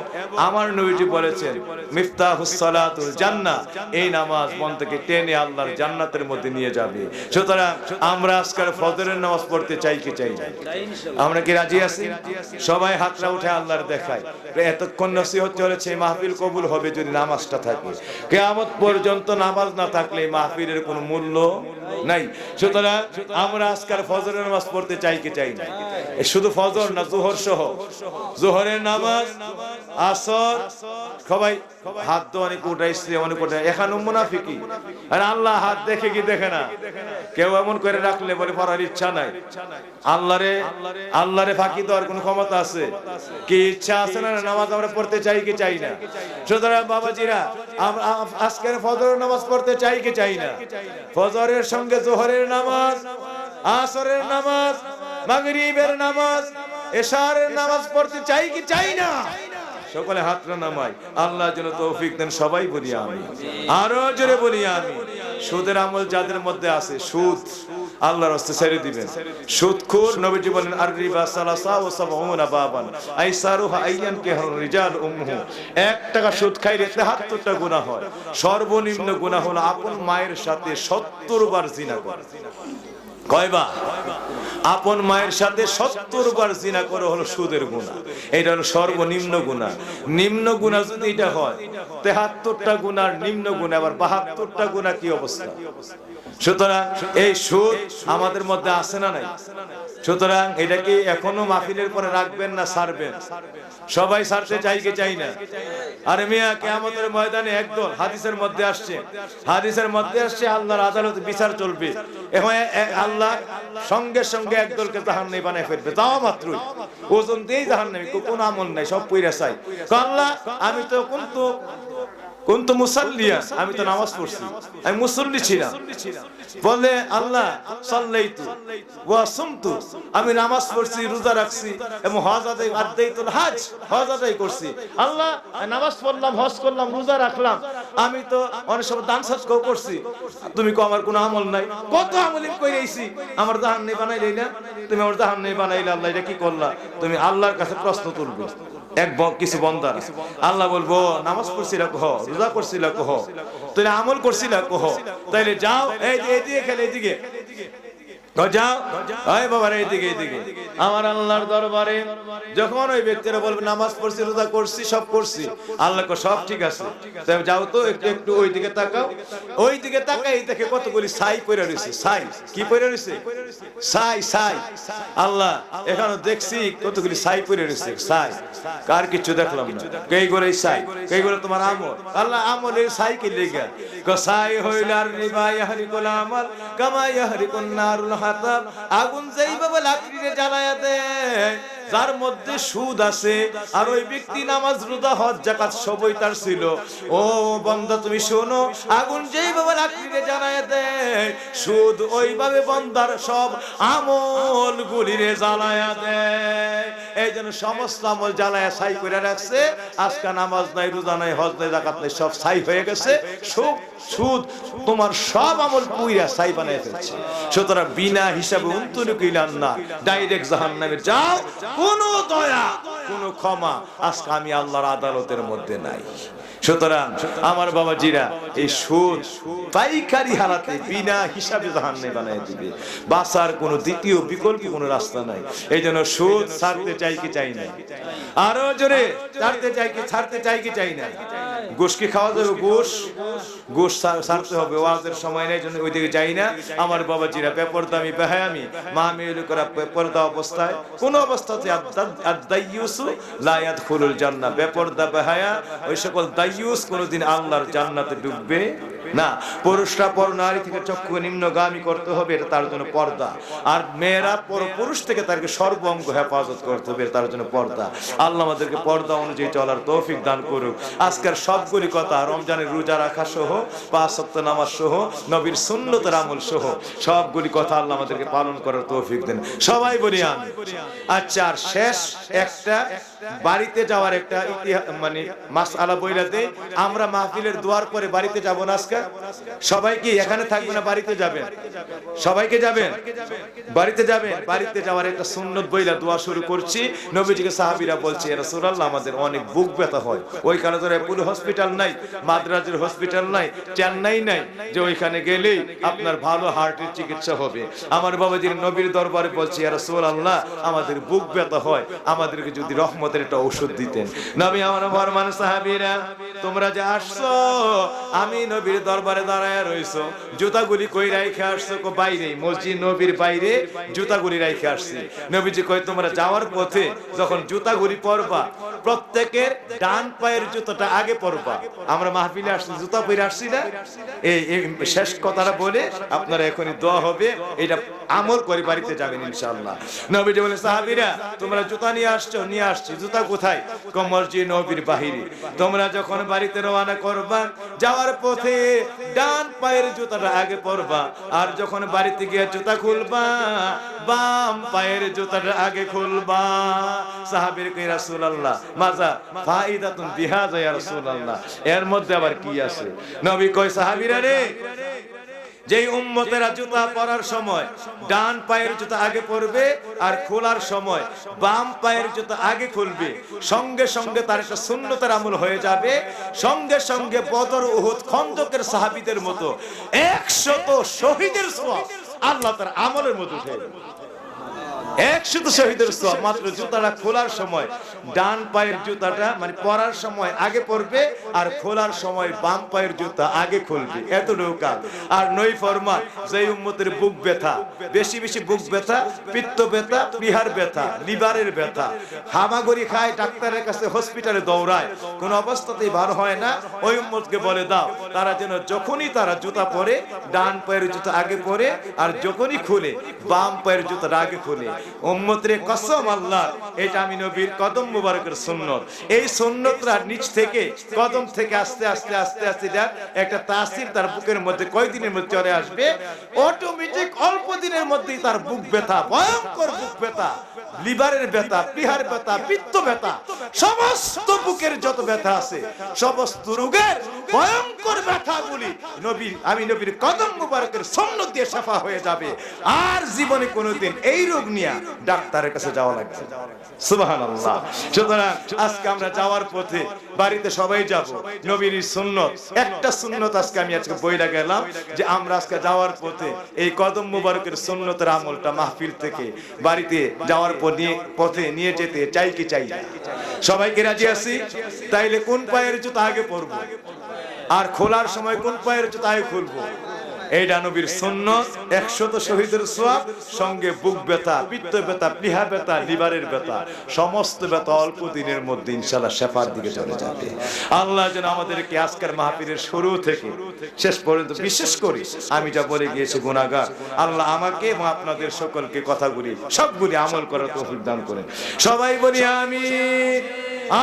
আমার নবীজি বলেছেন মিফতাহুস সালাতুল জান্নাহ, এই নামাজ বন্দাকে টেনে আল্লাহর জান্নাতের মধ্যে নিয়ে যাবে। সুতরাং আমরা আজকাল ফজরের নামাজ পড়তে চাই কি চাই না? আমরা কি রাজি আছি? সবাই হাতটা উঠে আল্লাহর দেখায়। এতক্ষণ নসিহত চলেছে, মাহফিল কবুল হবে যদি নামাজটা থাকে। কিয়ামত পর্যন্ত নামাজ না থাকলে মাহফিলের কোনো মূল্য নাই। সুতরাং আমরা আজকাল ফজরের নামাজ পড়তে চাই কি চাই না? শুধু ফজর না, যোহর সহ, যোহরের নামাজ, আসর, সবাই হাত তো অনেক উঠাইছে, অনেক উঠাই। এখন মুনাফিকি, আর আল্লাহ হাত দেখে কি দেখে না? কেউ এমন করে রাখলে বলে পড়ার ইচ্ছা নাই। আল্লাহরে ফাঁকি দেওয়ার কোন ক্ষমতা আছে কি? ইচ্ছা আছে না? নামাজ আমরা পড়তে চাই কি চাই না? সুতরাং বাবাজিরা, আজকের ফজরের নামাজ পড়তে চাই কি চাই না? ফজরের সঙ্গে যোহরের নামাজ, আসরের নামাজ, মাগরিবের নামাজ, এশারের নামাজ পড়তে চাই কি চাই না? সকলে হাতটা নামাই, আল্লাহ যেন তৌফিক দেন। সবাই বলি আমিন, আরো জোরে বলি আমিন। সুদের আমল যাদের মধ্যে আছে, সুদ আল্লাহর রাস্তে ছেড়ে দিবেন। সুদখোর নবীজি বলেন আর রিবা সালাসা ওয়া সাবউনা বাবান আইসারুহা আইয়ান কাহুর রিজাল উম্মুহু। 1 টাকা সুদ খাইলে 73টা গুনাহ হয়। সর্বনিম্ন গুনাহ হলো আপন মায়ের সাথে 70 বার জিনা করা। কয়বার? আপন মায়ের সাথে 70 বার জিনা করা হলো সুদের গুনাহ। এটা হলো সর্বনিম্ন গুনাহ। নিম্ন গুনাহ যদি এটা হয়, 73টা গুনার নিম্ন গুনাহ, আবার 72টা গুনাহ, কি অবস্থা? সুতরাং এই সুদ আমাদের মধ্যে আছে না নাই? সুতরাং এটাকে এখনো মাহফিলের পরে রাখবেন না ছাড়বেন? সবাই ছাড়তে চাই কি চাই না? আরে মিয়া, কিয়ামতের ময়দানে একদল, হাদিসের মধ্যে আসছে, আল্লাহর আদালতে বিচার চলবে। এখন আল্লাহ সঙ্গে সঙ্গে একদলকে জাহান্নামী বানায় ফেলবে। যাওয়া মাত্রই ওজন দিয়েই জাহান্নামী, কোন আমল নাই, সব পইরা চাই। আল্লাহ, আমি তো কিন্তু মুসাল্লিয়া, আমি তো নামাজ পড়ছি, আমি মুসল্লি ছিলাম। বলে আল্লাহ সাল্লাইতু ওয়া সুমতু, আমি নামাজ পড়ছি, রোজা রাখছি, এবং হজ আদায়, আদাইতুল হজ, হজ আদায় করছি। আল্লাহ, নামাজ পড়লাম, হজ করলাম, রোজা রাখলাম, আমি তো অনেক সময় দান সদকাও করছি, তুমি কো আমার কোনো আমল নাই? কত আমল কইরাইছি, আমার জাহান্নামী বানাইলে না? তুমি আমার জাহান্নামী বানাইলে, আল্লাহ এটা কি করলা? তুমি আল্লাহর কাছে প্রশ্ন তুলবে। কিছু বন্দার আল্লাহ বলবো, নামাজ পড়ছিলা কহ, রোজা করছিলা কহ, তাহলে আমল করছিলা কহ, তাইলে যাও এইদিকে খেলে, এইদিকে যাও, ওই বাবার এইদিকে, এইদিকে। আমার আল্লাহর দরবারে যখন ওই ব্যক্তিরা বলবে নামাজ পড়ছি, রোজা করছি, সব করছি, আল্লাহ সব ঠিক আছে, তাই যাও তো একটু ওইদিকে তাকাও। ওইদিকে তাকাই দেখে কতগুলি ছাই পড়ে রয়েছে। ছাই কি পড়ে রয়েছে? ছাই। আল্লাহ, এখানে দেখছি কতগুলি ছাই পড়ে রয়েছে। ছাই কার কিছু দেখলাম না। কে করে ছাই? কে করে তোমার আমল? আল্লাহ, আমলের ছাই কি লেগে? ছাই হইল আর রিবা ইয়াহরিকুল আমাল কামা ইয়াহরিকুন নারুল হাতাব। আগুন যেইভাবে লাকড়িতে জ্বালায়া দেয়, যার মধ্যে সুদ আছে, আর ওই ব্যক্তি নামাজ, রোজা, হজ, যাকাত সবই তার ছিল। ও বান্দা, তুমি শোনো, আগুন যেইভাবে লাকড়িতে জ্বালায়া দেয়, সুদ ওইভাবে বান্দার সব আমল গুলিরে জ্বালায়া দেয়। এই জন্য সমস্ত আমল জ্বালায়া ছাই করে রাখছে। আজকে নামাজ নাই, রোজা নাই, হজ নাই, যাকাত নাই, সব ছাই হয়ে গেছে। সুদ তোমার সব আমল পুইরা ছাই বানায় ফেলছে। সুতরাং বিনা হিসাবে উন্তুলুকিলান না, ডাইরেক্ট জাহান্নামে যাও। কোনো দয়া, কোনো ক্ষমা আজকে আমি আল্লাহর আদালতের মধ্যে নাই। সুতরাং আমার বাবাজিরা, এই সুদ পাইকারি হারাতে বিনা হিসাবে জাহান্নামে বানায় দিবে। বাঁচার কোনো দ্বিতীয় বিকল্প কোনো রাস্তা নাই। এই জন্য সুদ ছাড়তে চাই কি চাই না? আরো জোরে, ছাড়তে চাই কি ছাড়তে চাই কি চাই না? গোশ কি খাওয়া যাবে? গোশ ছাড়তে হবে। ওয়াজের সময় নেই, জন্য ওইদিকে যাই না। আমার বাবাজিরা, বেপরদামি বেহায়ামি মা মেয়ে করা বেপরদা অবস্থায় কোন অবস্থাতে আদ-দাইয়ুসু লা ইয়াদখুলুল জান্নাহ, বেপরদা বেহায়া ওই সকল দাইয়ুস কোনদিন আল্লাহর জান্নাতে ঢুকবে না। পুরুষরা পর নারী থেকে চক্ষু নিম্নগামী করতে হবে, এটা তার জন্য পর্দা। আর মেয়েরা পর পুরুষ থেকে তাকে সর্বাঙ্গ হেফাজত করতে হবে, তার জন্য পর্দা। আল্লাহ আমাদেরকে পর্দা অনুযায়ী চলার তৌফিক দান করুক। আজকের সবগুলি কথা, রমজানের রোজা রাখা সহ, 5 ওয়াক্ত নামাজ সহ, নবীর সুন্নতের আমল সহ সবগুলি কথা আল্লাহ আমাদেরকে পালন করার তৌফিক দেন। সবাই বলি আমিন। আচ্ছা, আর শেষ একটা বাড়িতে যাওয়ার একটা ইতিহাস, মানে মাসআলা বইলাতে, আমরা মাহফিলের দোয়ার পরে বাড়িতে যাব না। আজকে সবাই কি এখানে থাকবে না বাড়িতে যাবেন? সবাইকে যাবেন, বাড়িতে যাবেন। বাড়িতে যাওয়ার একটা সুন্নত বইলা দোয়া শুরু করছি। নবীজিকে সাহাবীরা বলছে, ইয়া রাসূলুল্লাহ, আমাদের অনেক বুক ব্যথা হয়। ওই কারণে ধরে পুরো হসপিটাল নাই, মাদ্রাজের হসপিটাল নাই, চেন্নাই নাই, যে ওইখানে গেলেই আপনার ভালো হার্টের চিকিৎসা হবে। আমার বাবাজির নবীর দরবারে বলছে, ইয়া রাসূলুল্লাহ, আমাদের বুক ব্যথা হয়, আমাদেরকে যদি রহমতের একটা ঔষধ দিতেন। নবী আমার ফরমান, সাহাবীরা, তোমরা যে আসছো, আমি নবীর দরবারে দাঁড়ায় রইছো, জুতাগুলি কই রাইখে আসছো? কো বাইরে, মসজিদ নবীর বাইরে জুতাগুলি রাইখে আসছি। নবীজি কয়, তোমরা যাওয়ার পথে যখন জুতাগুলি পরবা, প্রত্যেকের ডান পায়ের জুতাটা আগে পরবা। আমরা মাহফিলে আসছি, জুতা পরে আসছি না? এই শেষ কথাটা বলে আপনারা এখনই দোয়া হবে, এটা আমল করে বাড়িতে যাবেন ইনশাআল্লাহ। নবীজি বলে, সাহাবীরা, তোমরা জুতা নিয়ে আসছো? নিয়ে আসছি। জুতা কোথায়? কো মসজিদ নবীর বাহিরে। তোমরা যখন বাড়িতে রওনা করবা, যাওয়ার পথে ডান পায়ের জুতাটা আগে পরবা, আর যখন বাড়িতে গিয়ে জুতা খুলবা, বাম পায়ের জুতাটা আগে খুলবা। সাহাবীর কই, রাসূলুল্লাহ, মাজা ফাইদাতুন বিহাযা ইয়া রাসূলুল্লাহ, এর মধ্যে আবার কি আছে? নবী কয়, সাহাবীরা রে, যেই উম্মতেরা জুতা পরার সময় ডান পায়ের জুতা আগে পরবে, আর খোলার সময় বাম পায়ের জুতা আগে খুলবে, সঙ্গে সঙ্গে তার একটা সুন্নতের আমল হয়ে যাবে। সঙ্গে সঙ্গে বদর, উহুদ, খন্দকের সাহাবীদের মতো 100 শহীদের সওয়াব আল্লাহ তার আমলের মধ্যে উঠে দেবে। 100 শহীদের সওয়াব মাত্র জুতাটা খোলার সময় ডান পায়ের জুতাটা, মানে পরার সময় আগে পরবে, আর খোলার সময় বাম পায়ের জুতা আগে খুলবে। এতটুকু কাজ। আর নই ফরমান, যেই উম্মতের বুক ব্যথা, বেশি বেশি বুক ব্যথা, পিত্ত ব্যথা, বিহার ব্যথা, লিভারের ব্যথা, হামাগুড়ি খায়, ডাক্তারের কাছে হসপিটালে দৌড়ায়, কোন অবস্থাতেই ভালো হয় না, ওই উম্মতকে বলে দাও, তারা যেন যখনই তারা জুতা পরে ডান পায়ের জুতা আগে পরে, আর যখনই খুলে বাম পায়ের জুতাটা আগে খুলে। উম্মতের কসম আল্লাহ, এটা আমি নবীর কদম মুবারকের সুন্নত। এই সুন্নতটা নিচ থেকে, কদম থেকে আস্তে আস্তে আস্তে আস্তে যা একটা তাসির তার বুকের মধ্যে কয়দিনের মধ্যে চলে আসবে, অটোমেটিক অল্প দিনের মধ্যেই তার বুক ব্যথা, ভয়ঙ্কর বুক ব্যথা, লিভারের ব্যথা, পিহার ব্যথা, পিত্ত ব্যথা, সমস্ত বুকের যত ব্যথা আছে, সমস্ত রোগের ভয়ঙ্কর ব্যথাগুলি আমি নবীর কদম মুবারকের সুন্নত দিয়ে শাফা হয়ে যাবে। আর জীবনে কোনোদিন এই রোগ নিয়ে ডাক্তারের কাছে যাওয়া লাগবে না। সুবহানাল্লাহ। সুতরাং আজকে আমরা যাওয়ার পথে বাড়িতে সবাই যাব, নবীর সুন্নত, একটা সুন্নত আজকে আমি বইলা গেলাম, যে আমরা আজকে যাওয়ার পথে এই কদম মুবারকের সুন্নতের আমলটা মাহফিল থেকে বাড়িতে যাওয়ার পথে নিয়ে যেতে চাই কি চাই না? সবাইকে রাজি আছি? তাইলে কোন পায়ের জুতা আগে পরবো, আর খোলার সময় কোন পায়ের জুতা আগে খুলবো? এইটা নবীর সুন্নত। 100 শহীদের সওয়াব, সঙ্গে বুক ব্যথা, পিত্ত ব্যথা, প্লীহা ব্যথা, লিভারের ব্যথা, সমস্ত ব্যথা অল্প দিনের মধ্যে ইনশাআল্লাহ শেফার দিকে চলে যাবে। আল্লাহ যেন আমাদেরকে আজকের মাহফিলের শুরু থেকে শেষ পর্যন্ত, বিশেষ করে আমি যা বলে গিয়েছি গুনাহগার, আল্লাহ আমাকে এবং আপনাদের সকলকে কথাগুলি সবগুলি আমল করার তৌফিক দান করেন। সবাই বলি আমিন,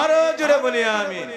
আরো জোরে বলি আমিন।